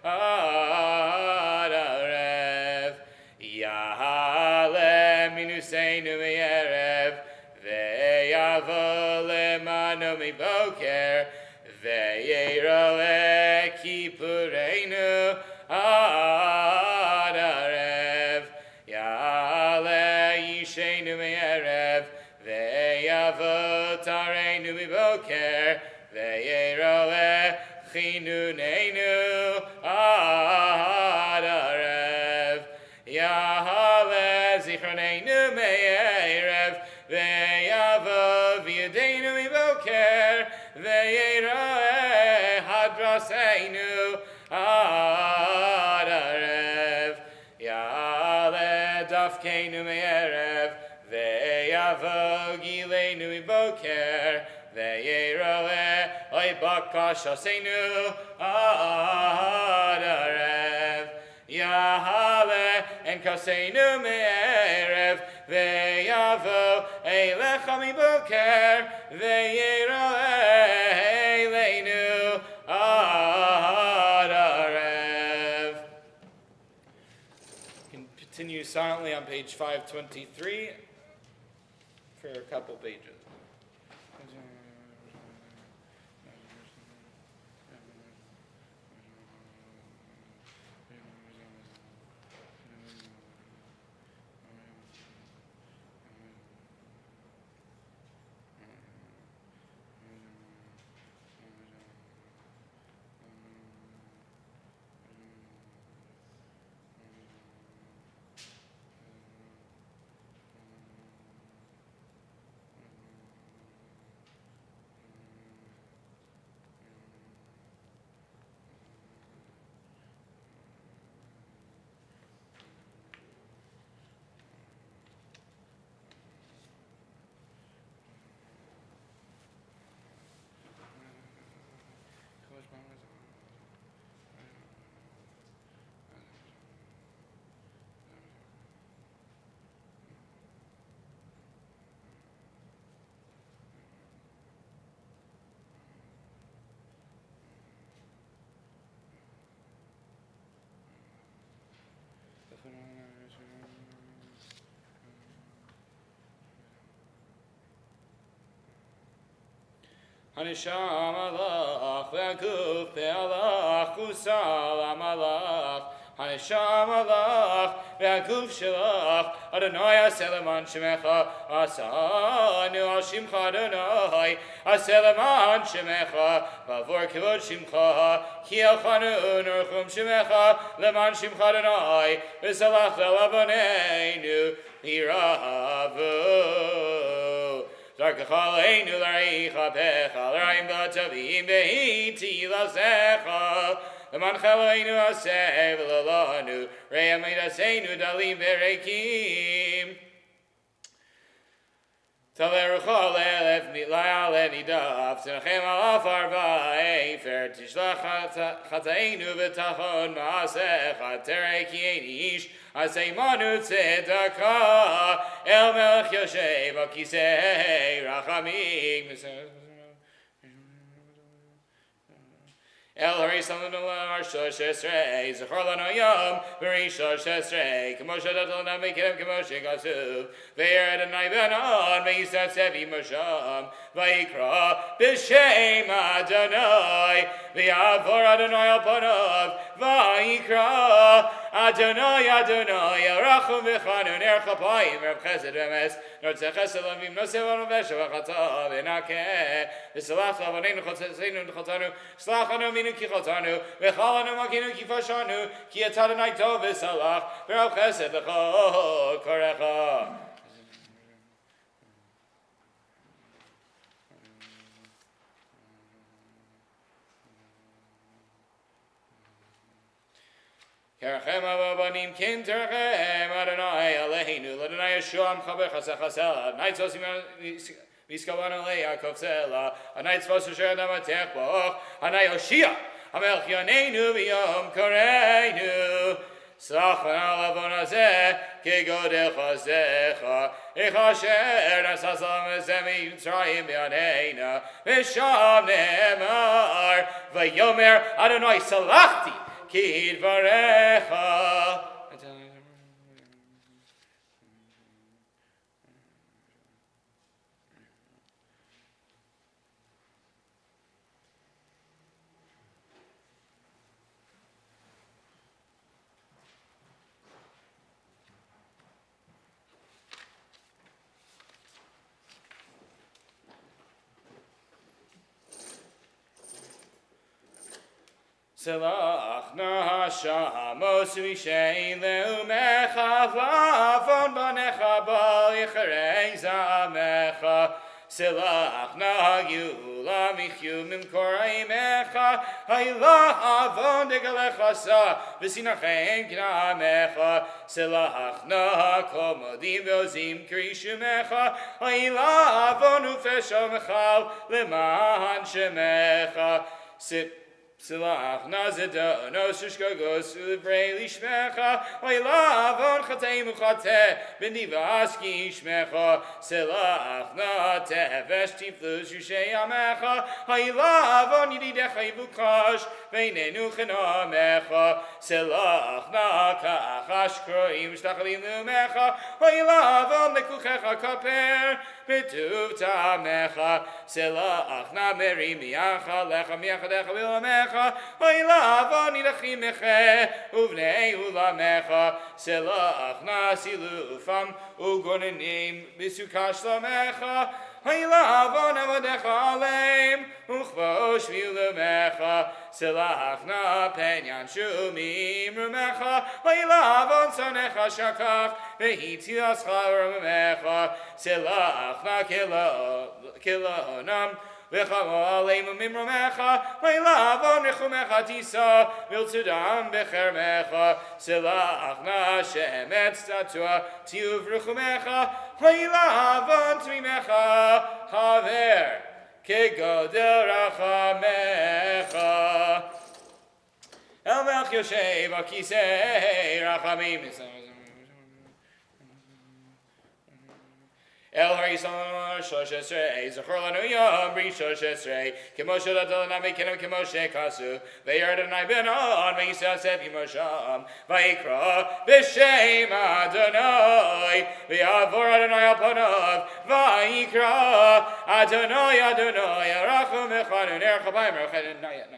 ad harev Ya'ale minuseinu me'erev ve'yavo lemanu miboker ve'yirale kipureinu ad harev Ya'ale yisheinu me'erev ve'yavo tareinu miboker ve'yirale chinuneinu ad harev Ya'ale zichroneinu me'erev ve'yavo v'yadeinu miboker ve'yirale hadraseinu ad harev Ya'ale dafkeinu me'erev ve'yavo gileinu miboker ve'yirale oy bakashaseinu ad harev Ya'ale and kaseinu me'erev, ve'yavo eilecha miboker, ve'yero eileinu ad arev. Continue silently on page 523 for a couple pages. Hanisham alach ve'aguf ve'alach kusal amalach. Hanisham alach ve'aguf shelach Adonai aseleman shemecha asanu al shimcha Adonai aseleman shemecha bavor kivod shimcha ki elchanu nerchum shemecha leman shimcha Adonai v'salach le'lavoneinu hiravu. Zarkachaleinu l'reicha pecha l'raim b'tavim be'iti l'secha Leman chaleinu aseh v'lalanu re'am edaseinu dalim v'reikim Talerucha le'elef ni'la'ale nidaf Tzirachem alaf arba efer Tishlach chatainu v'tachon ma'asecha Terei ki ein ish Aseimanu tzedakah El melech yoshev al kisei rachamim El harisam l'nolar shosh esrei Zechor lano yom v'rishosh esrei K'moshe datalana mekedem k'moshe kasuv Ve'er Adonai benon ve'yisat sevi mosham Va'yikra b'shem Adonai Ve'yavor Adonai al panav Va'yikra Adonai, Adonai, Rachum v'chanun, Chapayim, Reb Chesed v'emes, Nortzeh Chesed l'avim, Noseh v'novesha v'chata v'nakeh, V'salach l'avoneinu chotzeinu v'chotanu, Slach anu minu ki chotanu, V'chal anu makinu ki fashanu, Ki et Adonai tov v'salach, V'Reb Chesed l'chol korecha. Kerachem avabanim kin terachem Adonai Aleinu L'Adonai Yeshua M'chaber Chasech Hasela Night Zosim Miskavanu Le'Yakov Sela Anay Tzvos Asher Adam Atech Boch Anay Oshia Hamelch Yoneinu V'Yom Koreinu Slachan Alavon Hazeh Kegodel Chazecha Ich Asher Nasasam Ezemi Yitzrayim B'Yaneina V'Sham Ne'emar V'Yomer Adonai Salachti Ki dvarecha. Selach nashamos v'shein leumecha v'avon banecha bal yicharei zamecha Selach nagyula michyu mimkoraimecha hayla avon degalecha sa v'sinachem k'namecha Selach nakomodim v'ozim krishumecha hayla avon ufesho mechal leman shemecha Silach nazedo no shushkagos ulivrei lishmecha Vaylavon chatei muchateh B'nivaski shmecha Silach nateh Veshtiflu shushei amecha Vaylavon yididecha yivukash Veinenu chenamecha Silach nakach ashkroim Shtachalim lumecha Vaylavon lekuchecha kaper B'tuv tamecha Silach nameri miyacha Lecha miyachadecha vilamecha Vaylavon yidachimeche Uvnei ulamecha Silach nasilufam Ugonenim Bisukash lamecha Vaylavon avadecha aleim Uchvosh vilamecha Silach na penyan shumim rumecha Vaylavon sanecha shakach Vehitias charamecha Silach na kilonam V'chamo aleim mimromecha Vaylavon rechumecha tisa Viltudam bechermecha Silach na shemet statua Tiuv rechumecha Vaylavon tmimecha Haver Kegodel rachamecha El melch yoshev akisei rachamim El Harisam Shoshesrei, Zachor Lanu Yom Bri Shoshesrei, Kimoshe Dadanami Kinam Kimoshe Kasu, Vayardanai Benon, Vayisasev Yimosham, Vayikra, B'Shem Adonai, Vayavor Adonai Alpanav, Vayikra, Adonai, Adonai, Arachum Echanun, Erchabayim, Erchabayim, not yet.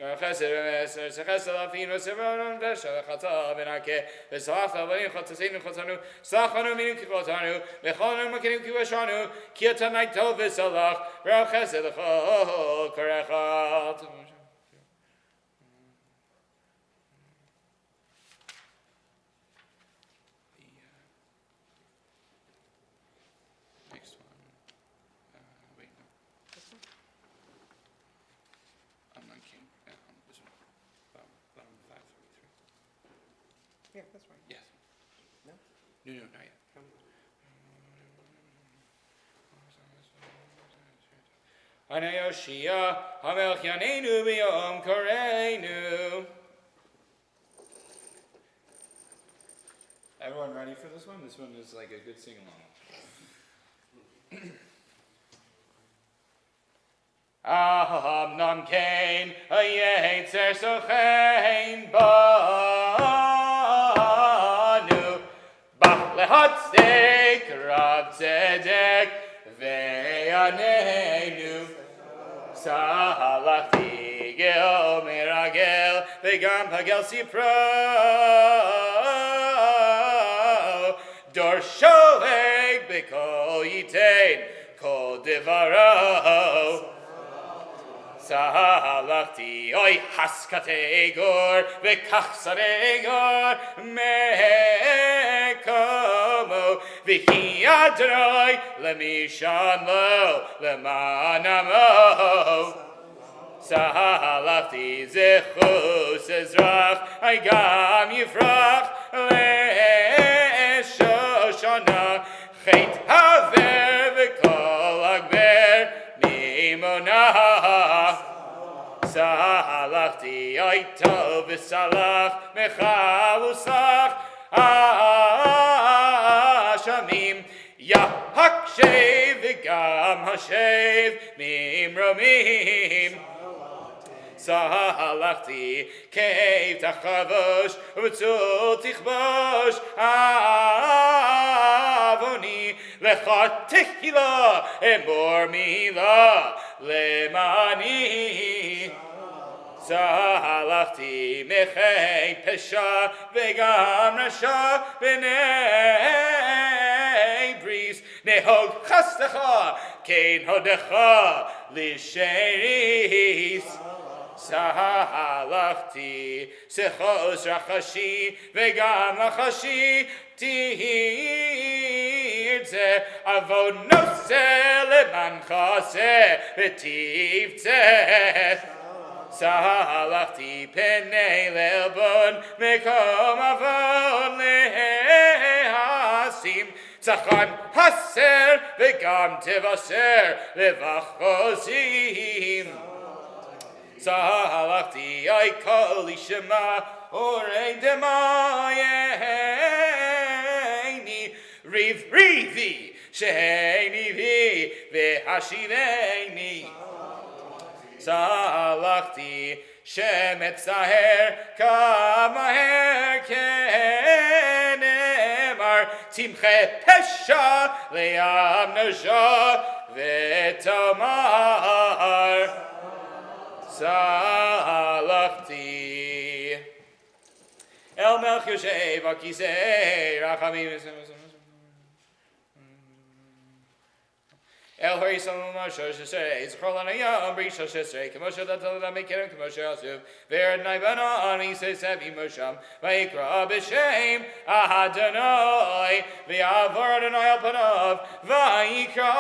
Chesed Lafin V'Sevanon V'Shal Chata V'Nake V'Salach L'Avanim Chataseinu Chotanu Slachanu Minu Kichotanu V'Cholanu Makinu Kiwashanu Kiyotanai Tov V'Salach V'Rav Chesed L'Chol Korecha. Next one. Wait, no. I'm not king. This one. Bottom 533. Yeah, that's right. Yes. No? No, not yet. Ana Yoshia Hamelch Yaneinu B'Yom Koreinu. Everyone ready for this one? This one is like a good sing-along. Aham nam kain hayetzer sochein banu bach lehatzek rav tzedek ve'aneinu sahalachti gel meragel vegam hagel sipro dor shoeg b'kol yitain kol devaro Sahalachti oy haskate gor v'kachsare gor mekomo v'hi Adonai lemishan lo lemanamo Sahalachti zechus ezrach aygam yifrach le'shoshana chet haver v'kol agber nimonah Sahalachti oitov v'salach mechavusach ashamim yahakshev v'gam hashev mimromim Sahalachti kev tachavosh v'tzul tichbosh avoni lecha tehila emor mila lemani Sahalachti mechei pesha v'gam rasha b'nei bris nehog chastecha kein hodecha lisheris Sahalachti sechos rachashi v'gam lachashi tirze avonose leman chase v'tivtzeh Sahalachti penei le'elbon mekom avon lehasim Tzachon haser v'gam tevaser levachosim Salachti ay kol ishema orei demayeni riv rivi sheini vi vehashiveni Salachti shemet saher kamaher kenemar timche pesha leam nasha vetamar Salachti El Melch Yoshev Akisei Rachamim El Harisam Moshe Shesrei Zchol Anayam Brisha Shesrei Kemoshe Datalada Mekerem Kemoshe Asuv Vered Naibana Ani Sesevi Mosham Vaikra B'Shem Adonai V'Yavor Adonai Al Panav Vaikra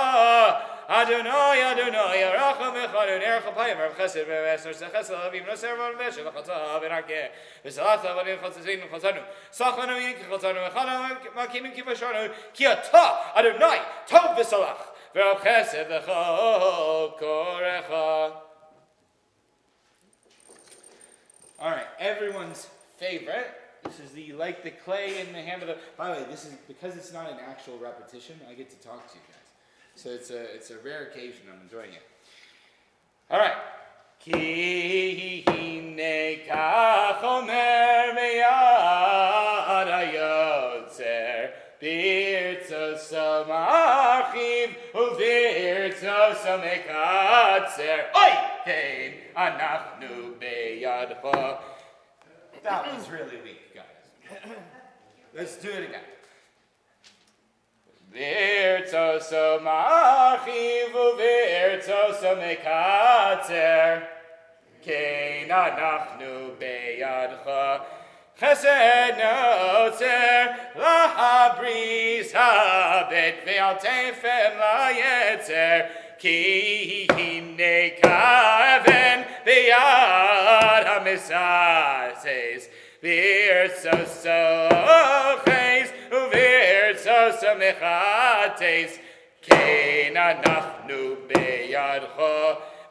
Adonai, Adonai, Racham Echad, Erech Apayim, Rav Chesed, V'Esner Sechesed, Avim, Noser, V'Veshe, V'Chata, V'Rakeh, V'Salata, V'Adin Chotzein, V'Chotzanu, Sachanu, Yinki Chotzanu, V'Chana, Makinim Kivashanu, Ki Ata, Adonai, Tov V'Salach, V'Rav Chesed, V'Chol Korecha. All right, everyone's favorite. This is the like the clay in the hand of the. By the way, this is because it's not an actual repetition. I get to talk to you guys. So it's a rare occasion. I'm enjoying it. All right. Ki hine kach omer meyad hayotzer birtzos marchiv uvirtzos mekatzer oy kein anachnu beyadcha. That was really weak, guys. Let's do it again. Virtzos marchiv uvirtzos mekatzer kein anachnu beyadcha chesed notzer lahabris habet ve'al tefem la'yetzer ki hine kaven beyad hamisases virtzos ches uvirtzos mechates kein anachnu beyadcha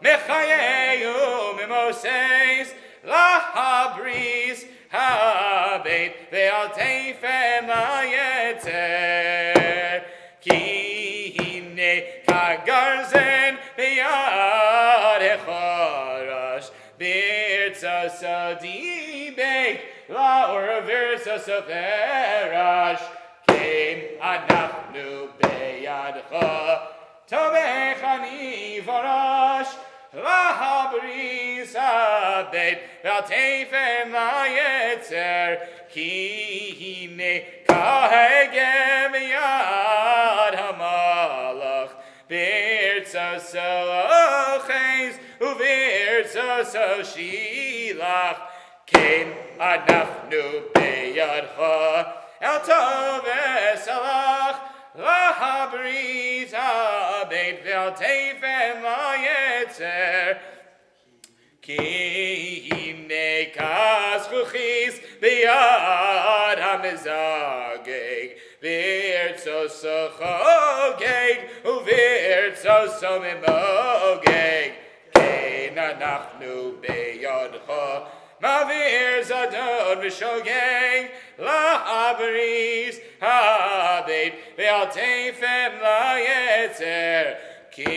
mechayehu mimoses lahabris habet ve'al tefem la'yetzer ki hine kagarzen beyad echarash birtzos dibek la'or virtzos perash kein anachnu beyadcha tomech ani varash lahabris habet ve'al tefem la'yetzer ki hine kahegem yad hamalach virtzos ches uvirtzos shilach kein anachnu beyadcha el tov esalach lahabris habet ve'al tefem la'yetzer ki hine kaschuchis beyad hamizageg virtzos chogeg uvirtzos mimogeg kein anachnu beyadcha mavir zadon v'shogeg lahabris habet ve'al tefem la'yetzer ki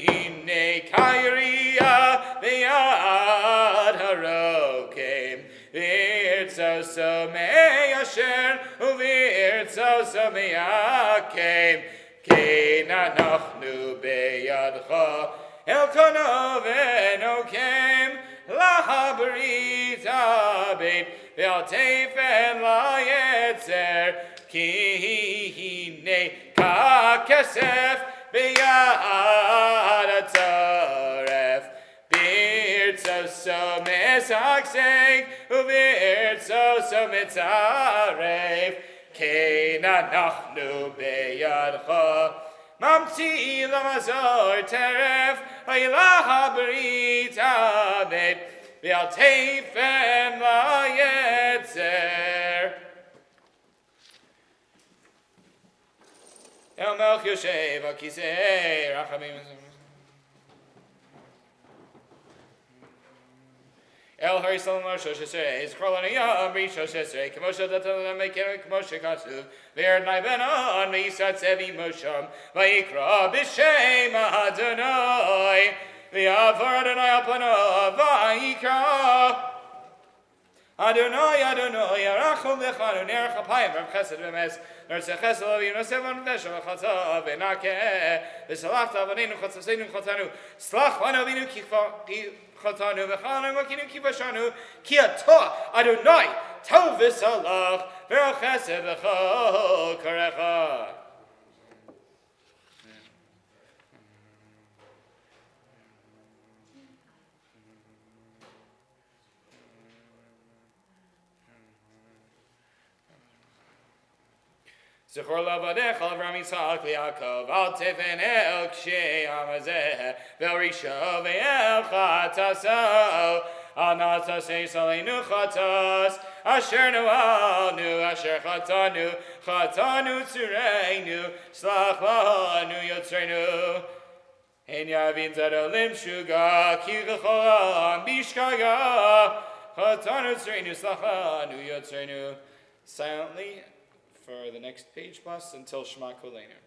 hine kayriya ve'ad harokem virtzos meyasher uvirtzos meyakem kein anachnu beyadcha elkana v'enokem lahabris habet ve'al tefem la'yetzer ki hine kakesef beyad atzaref birtzos mesakseg uvirtzos mitzaref kein anachnu beyadcha mamtzi lamazor teref lahabris habet ve'al tefem la'yetzer El Melch Yoshev Akisei Rachamim El Harisal Moshe Shesre, his Krolania, Risha Shesre, Kamosha Datan Mekera Kamosha Kasuv, Ver Naibena, on Misat Sevi Mosham, Vaikra, Bishem Adonai, Viavar Adonai Apana, Vaikra. Adonai, Adonai, Yarachum Lechanu, Nerach Apayim, Rav Chesed Bemes, Nerse Chesed Levi, Nosevan Vesha, Chata, Venake, Vesalachta, Vanenu, Chatzasenu, Chatanu, Slach, Vanovinu, Chatanu, Vechanu, Makinu, Kivashanu, Kiata, Adonai, Tov Visalach, Ver Chesed Lecha, Karecha. Zechor lavadecha Avram Yitzchak Yaakov al tefen el kshe amazeh vel risha ve'el chataso al natasei salenu chatas asher noalnu asher chatanu tzureinu slach lanu yotzreinu en yavin zadolim shuga ki v'cholam bishkaga chatanu tzureinu slach lanu yotzreinu. Silently for the next page plus until Shema Kolenu.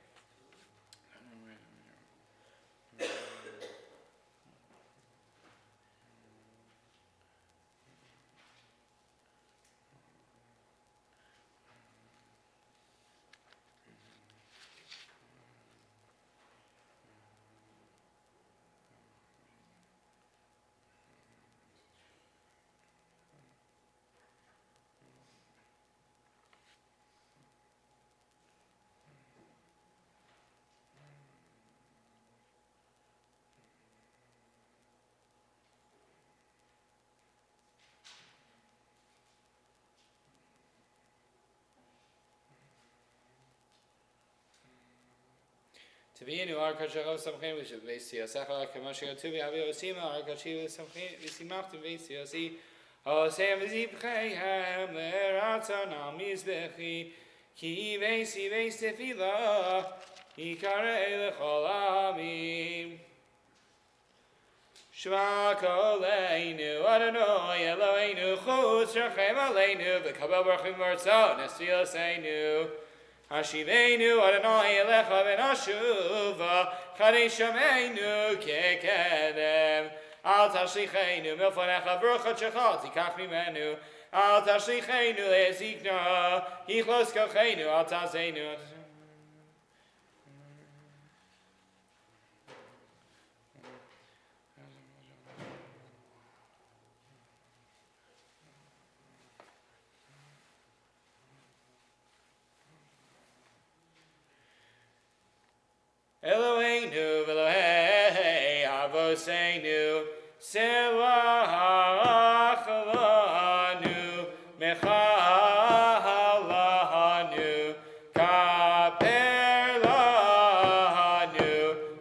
Tavinu arkachov samchem v'shevesi asacha kamashio tuvi avio sima arkachiv samchem v'simachtu v'esi asi osem v'zibcheihem l'eratzonam mizbechi ki v'esi v'estefila ikarei l'chol amim Shema koleinu Adonai Eloheinu chutz rachem aleinu v'kabel barachim v'artzot nesvilaseinu Hashivenu Adonai Elecha v'nashuva Chadei shameinu kekedem Al tashlichenu milfanecha v'ruchat shechal tikach mimenu Al tashlichenu le'ezikna Hichlos kochenu al tazenu Eloheinu v'Elohei Avoseinu Selach lanu Mechal lanu Kaper lanu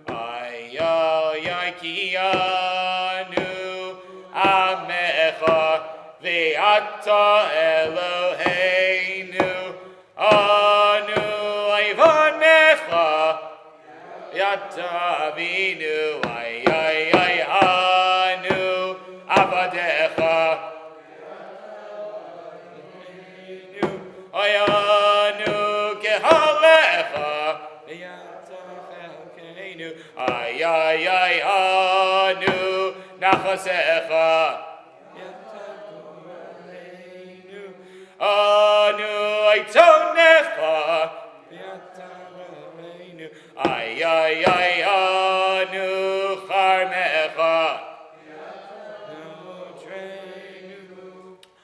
Ayaykianu Amecha Ve'ata Eloheinu Anu Ivanecha Yata vinu ay anu avadecha ay anu kehalecha yata chelkeinu ay anu nachasecha yata koleinu anu aitonecha yata Ay anu charmecha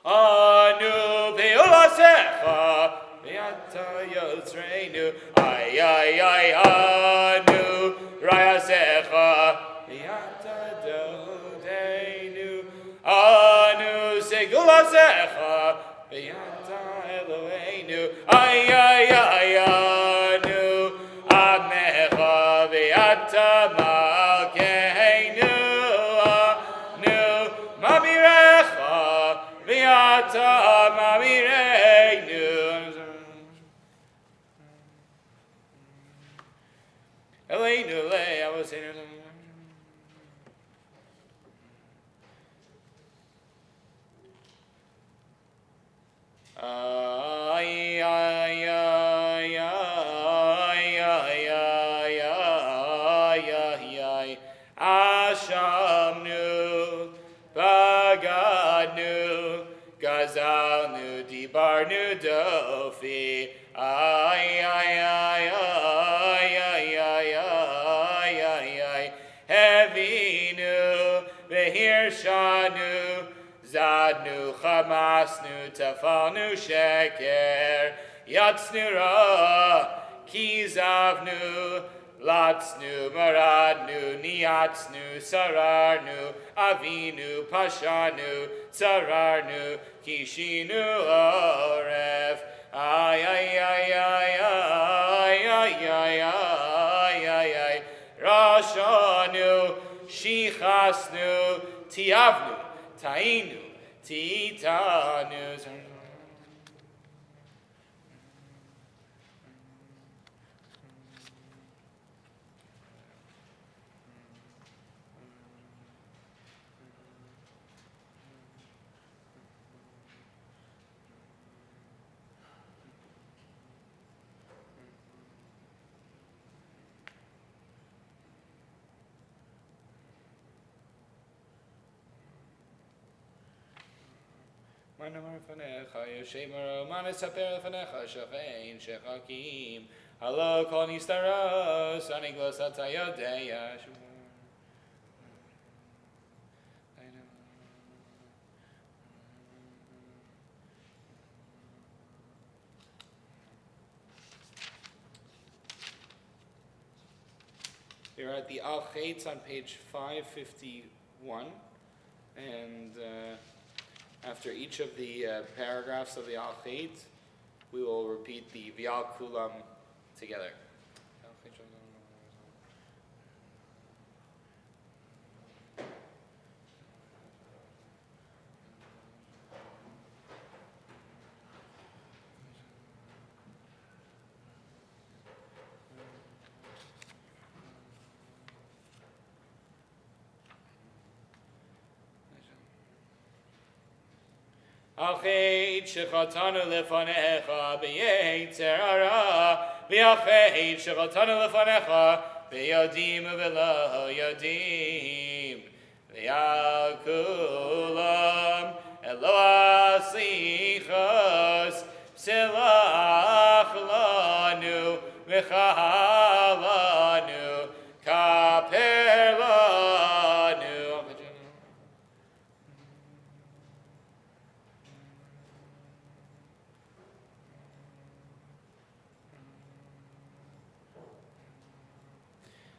anu ve'ulasecha ve'ata yotzreinu ay anu rayasecha ve'ata dodeinu anu segulasecha ve'ata Eloheinu ay anu Amecha ve'ata malkeinu anu mamirecha ve'ata mamireinu Eloheinu le'avoseinu ay, ay, ay, ay, ay, ay, ay, ay. Ashamnu, Bagadnu, Gazalnu, Dibarnu, Dofi. Ay, ay, ay, ay, ay, ay, ay, ay, ay. Hevinu, Vehirshanu, Zadnu, Chamasnu, Tafalnu, Sheker, Yatsnu, Ra, Kizavnu, Latsnu, Maradnu, Niatsnu, Sararnu, Avinu, Pashanu, Tsararnu, Kishinu, Oref. Ay, ay, ay, ay, ay, ay, ay, ay, ay, ay. Rashanu, Shichasnu, Tiavnu, Tainu, Titanu. Manamar fanecha, Yeshemaro, Manasaper fanecha, Shachain, Shechakim, Hello, Kol Nidre, Aniglos Atayodeya. We're at the Al Chetz on page 551, and after each of the paragraphs of the Al Chetz, we will repeat the Vial Kulam together. Acheid shechatanu lefanecha b'yetzer hara, v'acheid shechatanu lefanecha b'yodim v'lo yodim, v'yakulam elo aslichos silach lanu v'chalanu kaper lanu.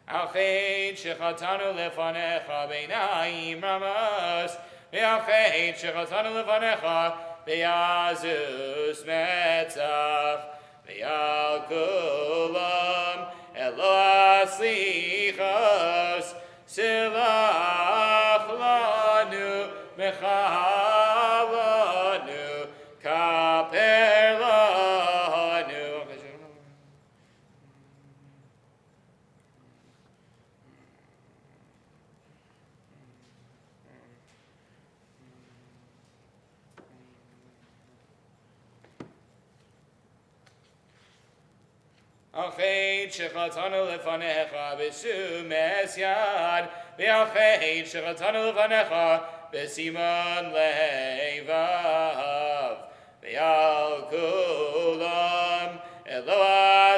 Acheid shechatanu lefanecha b'einayim ramas, v'acheid shechatanu lefanecha b'yazus metzach, v'yakulam elo aslichos silach lanu v'chalanu kaper lanu. Acheid shechatanu lefanecha b'sumes yad, v'acheid shechatanu lefanecha b'simon levav, v'yal kulam elo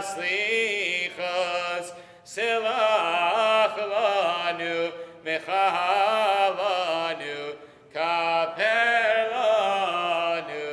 aslichos silach lanu v'chalanu kaper lanu.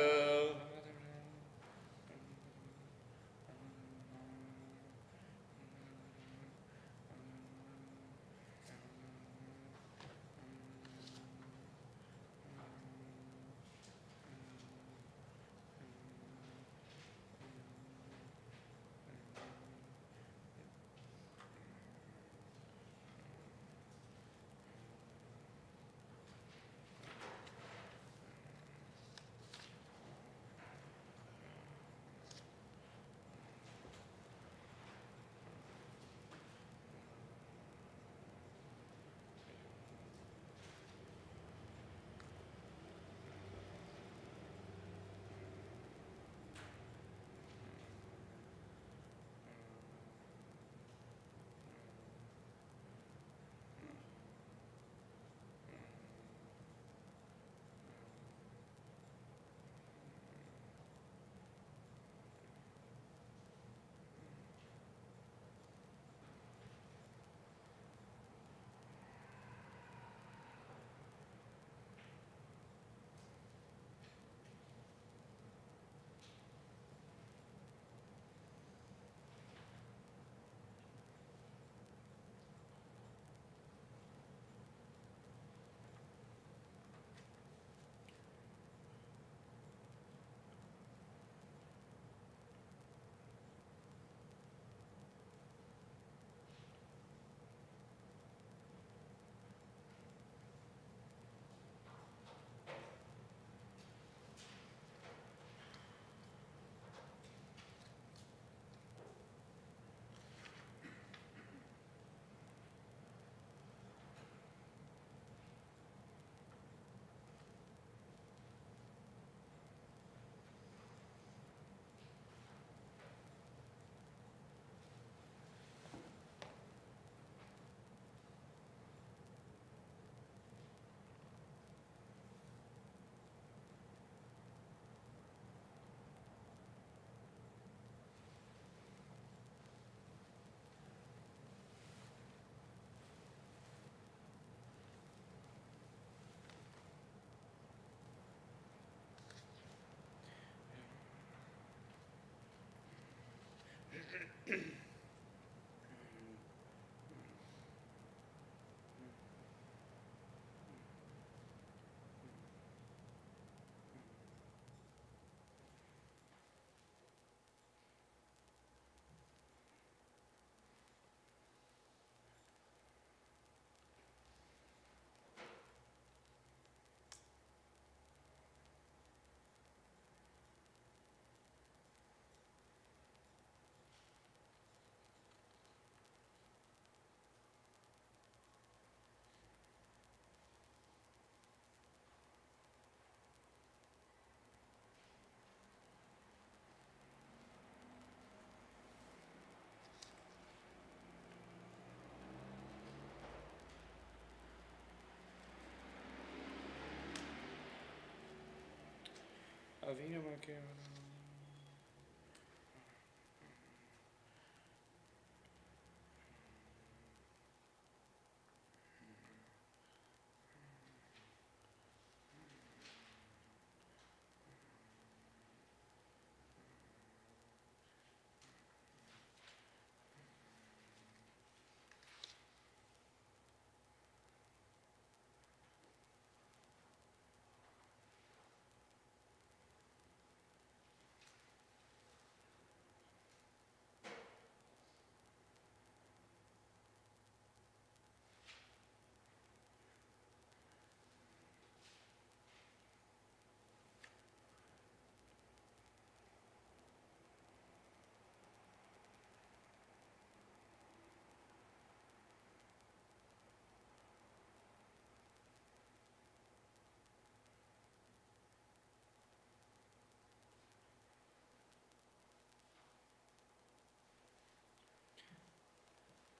Avinu Malkeinu.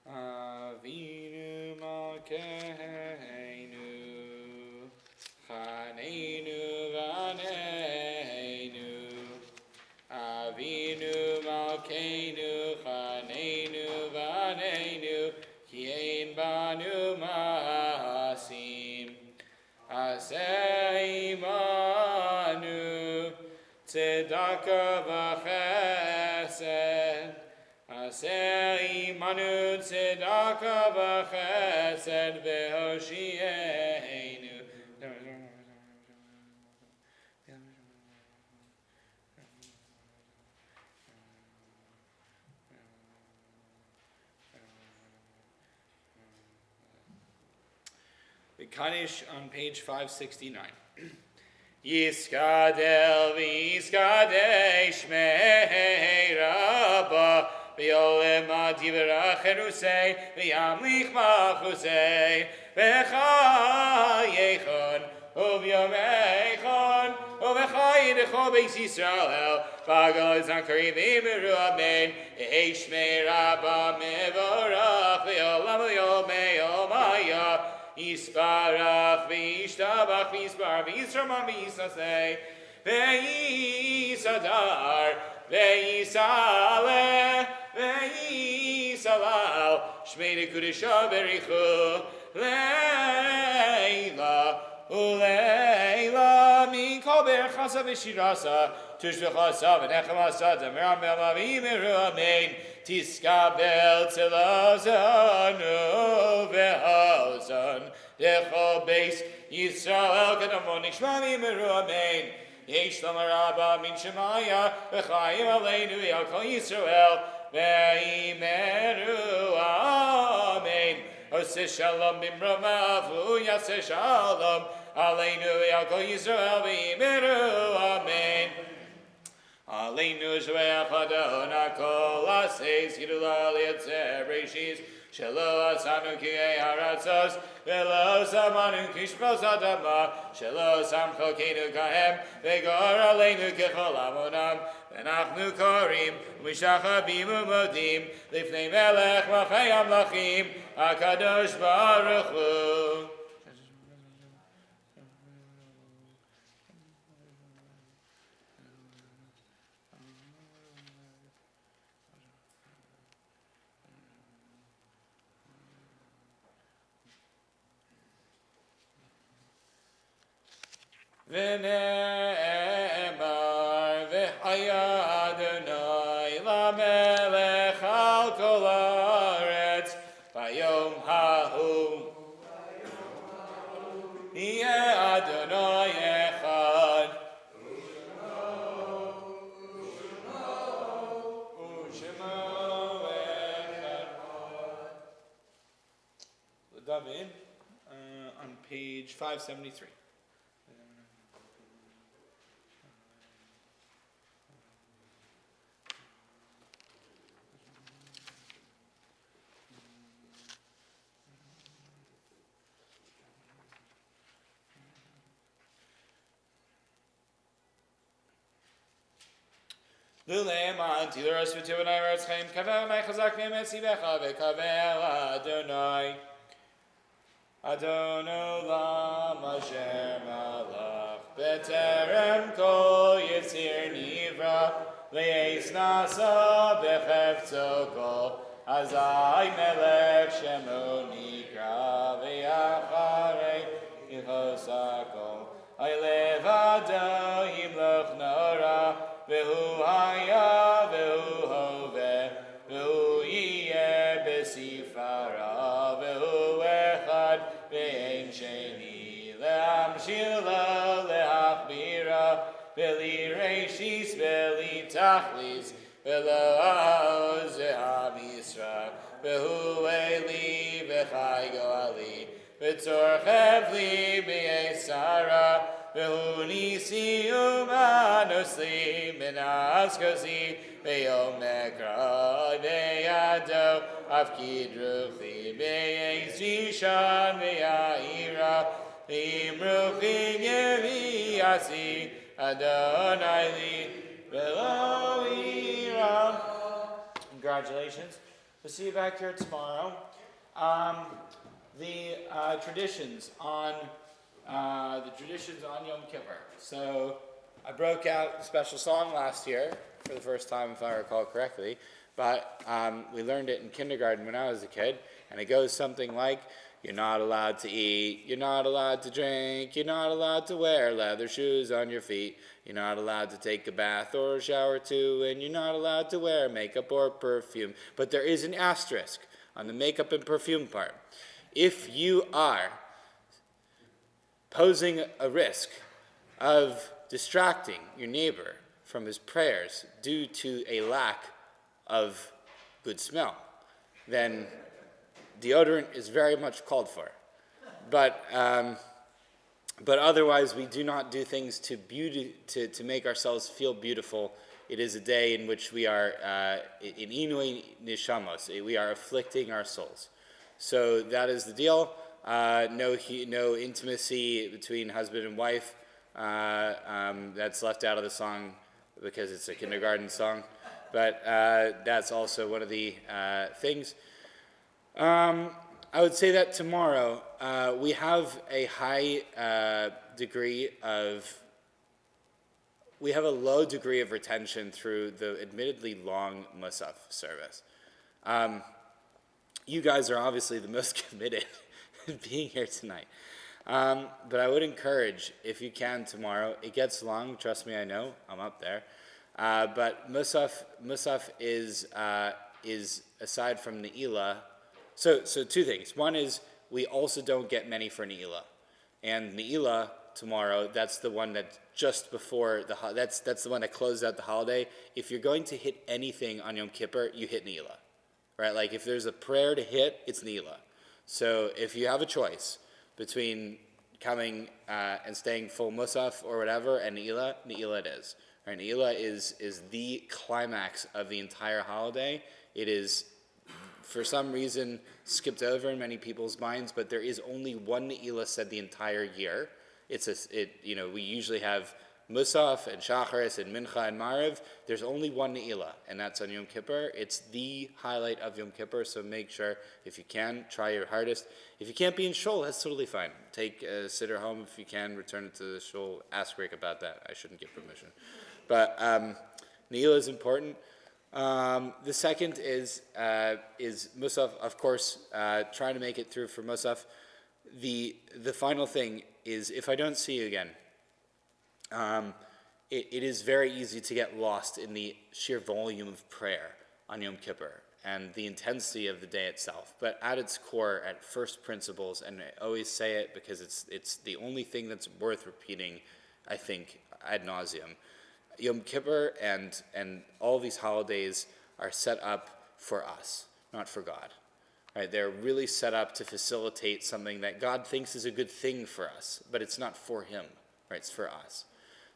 Avinu Malkeinu, Chaneinu Vaneinu. Avinu Malkeinu, Chaneinu Vaneinu, Ki ein banu maasim. Aseh imanu, Tzedaka v'chesed. Aseh imanu, Tzedaka v'chesed, V'hoshienu. The Kaddish on page 569. Yiskadel v'yiskadei shmei rabba v'yolem adivrach erusei v'yamlich machusei v'chayechon uvyomechon uv'chayidecho beis Yisrael v'agol zankari v'imiru amen Yehei shmei rabba mevorach v'yolam v'yomei omaya Yisparach v'yishtabach v'yispar v'yisramah v'yisasei v'yisadar v'yisaleh v'yisalal Shmei dekudesha berichu leila uleila min kol berachasa v'shirasa tushvechasa v'nechamasa d'meram v'amiru amen Tiskabel tzilazanu v'hozan Decho beis Yisrael kadamon nishma v'yimeru amen Yesh lamarabba min shemaya v'chayim aleinu yal kol Yisrael v'yimeru amen Oseh shalom bimromavu yaseh shalom aleinu yal kol Yisrael v'yimeru amen Aleinu shveach adon hakol aseis gidula lietzer reishis shelo asanu kiei haratzos velo samanu kishpos adama shelo samcho keinu kahem vegor aleinu kechol amonam v'nachnu korim u'mishachabim u'modim lifnei melech machei amlachim HaKadosh Baruch Hu. V'ne'emar v'haya Adonai lamelech al kol haaretz bayom hahu. Yeh Adonai echad. U'shemo echad. David, on page 573. Lulem anti l'ros v'tu v'nai r'os chaim kavel mai chazak v'emetzi v'cha v'kavel Adonai Olam asher malach b'terem kol yitzir nivra v'yeis nasa b'chefzo kol azai melech shemo nikra v'yacharei ilchos hakol Levado yimloch nora Vehu haya, vehu hove, vehu yeh besifara, vehu echad, ve'em sheni, lehamshila, lehachbira, veli reishis, veli tachlis, velo ahoz, veham Yisra, vehu eli, vechai goali, v'tzorchev li, b'yesara, Nisi umanosli minaskosi beyom nekra beyado afkidruchli beyesishan beyaira imruchli yeviasi Adonai li velo ira. Congratulations. We'll see you back here tomorrow. The traditions on Yom Kippur. So I broke out a special song last year for the first time, if I recall correctly, but we learned it in kindergarten when I was a kid, and it goes something like, you're not allowed to eat, you're not allowed to drink, you're not allowed to wear leather shoes on your feet, you're not allowed to take a bath or a shower too, and you're not allowed to wear makeup or perfume. But there is an asterisk on the makeup and perfume part. If you are posing a risk of distracting your neighbor from his prayers due to a lack of good smell, then deodorant is very much called for. But otherwise, we do not do things to make ourselves feel beautiful. It is a day in which we are in inui nishamos. We are afflicting our souls. So that is the deal. No intimacy between husband and wife. That's left out of the song because it's a kindergarten song. But that's also one of the things. I would say that tomorrow we have a low degree of retention through the admittedly long Musaf service. You guys are obviously the most committed being here tonight. But I would encourage, if you can tomorrow, it gets long, trust me, I know, I'm up there. But Musaf is aside from Ne'ilah, so two things. One is, we also don't get many for Ne'ilah. And Ne'ilah tomorrow, that's the one that just before, that's the one that closes out the holiday. If you're going to hit anything on Yom Kippur, you hit Ne'ilah. Right? Like if there's a prayer to hit, it's Ne'ilah. So if you have a choice between coming and staying full Musaf or whatever, and Ne'ilah it is. Right? Ne'ilah is the climax of the entire holiday. It is, for some reason, skipped over in many people's minds, but there is only one Ne'ilah said the entire year. We usually have Musaf and Shacharis and Mincha and Mariv. There's only one Ne'ilah, and that's on Yom Kippur. It's the highlight of Yom Kippur, so make sure, if you can, try your hardest. If you can't be in Shul, that's totally fine. Take a sitter home if you can, return it to the Shul. Ask Rick about that. I shouldn't give permission. But Ne'ilah is important. The second is Musaf, of course, trying to make it through for Musaf. The final thing is, if I don't see you again, it is very easy to get lost in the sheer volume of prayer on Yom Kippur and the intensity of the day itself. But at its core, at first principles, and I always say it because it's the only thing that's worth repeating, I think, ad nauseum. Yom Kippur and all these holidays are set up for us, not for God. Right? They're really set up to facilitate something that God thinks is a good thing for us, but it's not for Him. Right? It's for us.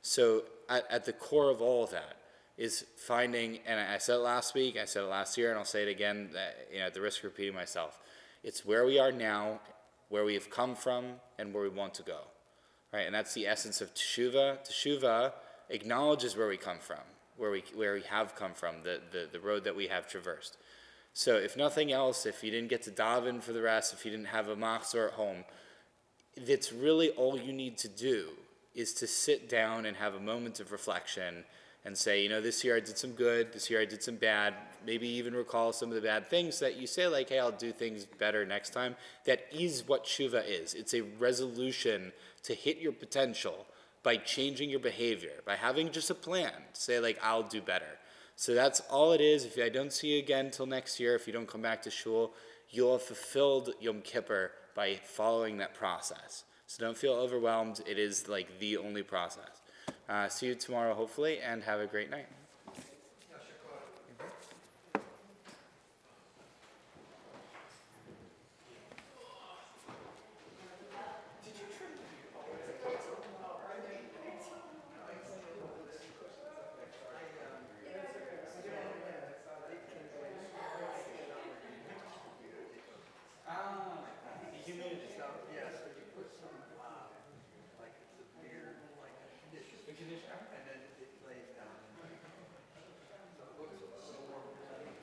So at the core of all of that is finding, and I said it last week, I said it last year, and I'll say it again, at the risk of repeating myself. It's where we are now, where we have come from, and where we want to go. Right? And that's the essence of Teshuvah. Teshuvah acknowledges where we come from, where we have come from, the road that we have traversed. So if nothing else, if you didn't get to daven for the rest, if you didn't have a machzor at home, that's really all you need to do is to sit down and have a moment of reflection and say, this year I did some good, this year I did some bad, maybe even recall some of the bad things that you say, like, hey, I'll do things better next time. That is what tshuva is. It's a resolution to hit your potential by changing your behavior, by having just a plan to say, like, I'll do better. So that's all it is. If I don't see you again till next year, if you don't come back to shul, you'll have fulfilled Yom Kippur by following that process. So don't feel overwhelmed. It is like the only process. See you tomorrow, hopefully, and have a great night.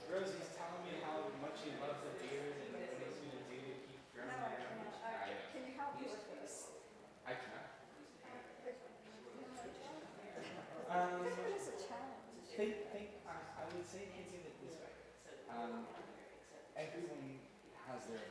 Rosie's telling me how much he loves the beard and what he's going to do to keep drumming around. Can you help me with this? I can. This is a challenge. I would say think of it this way. Everyone has their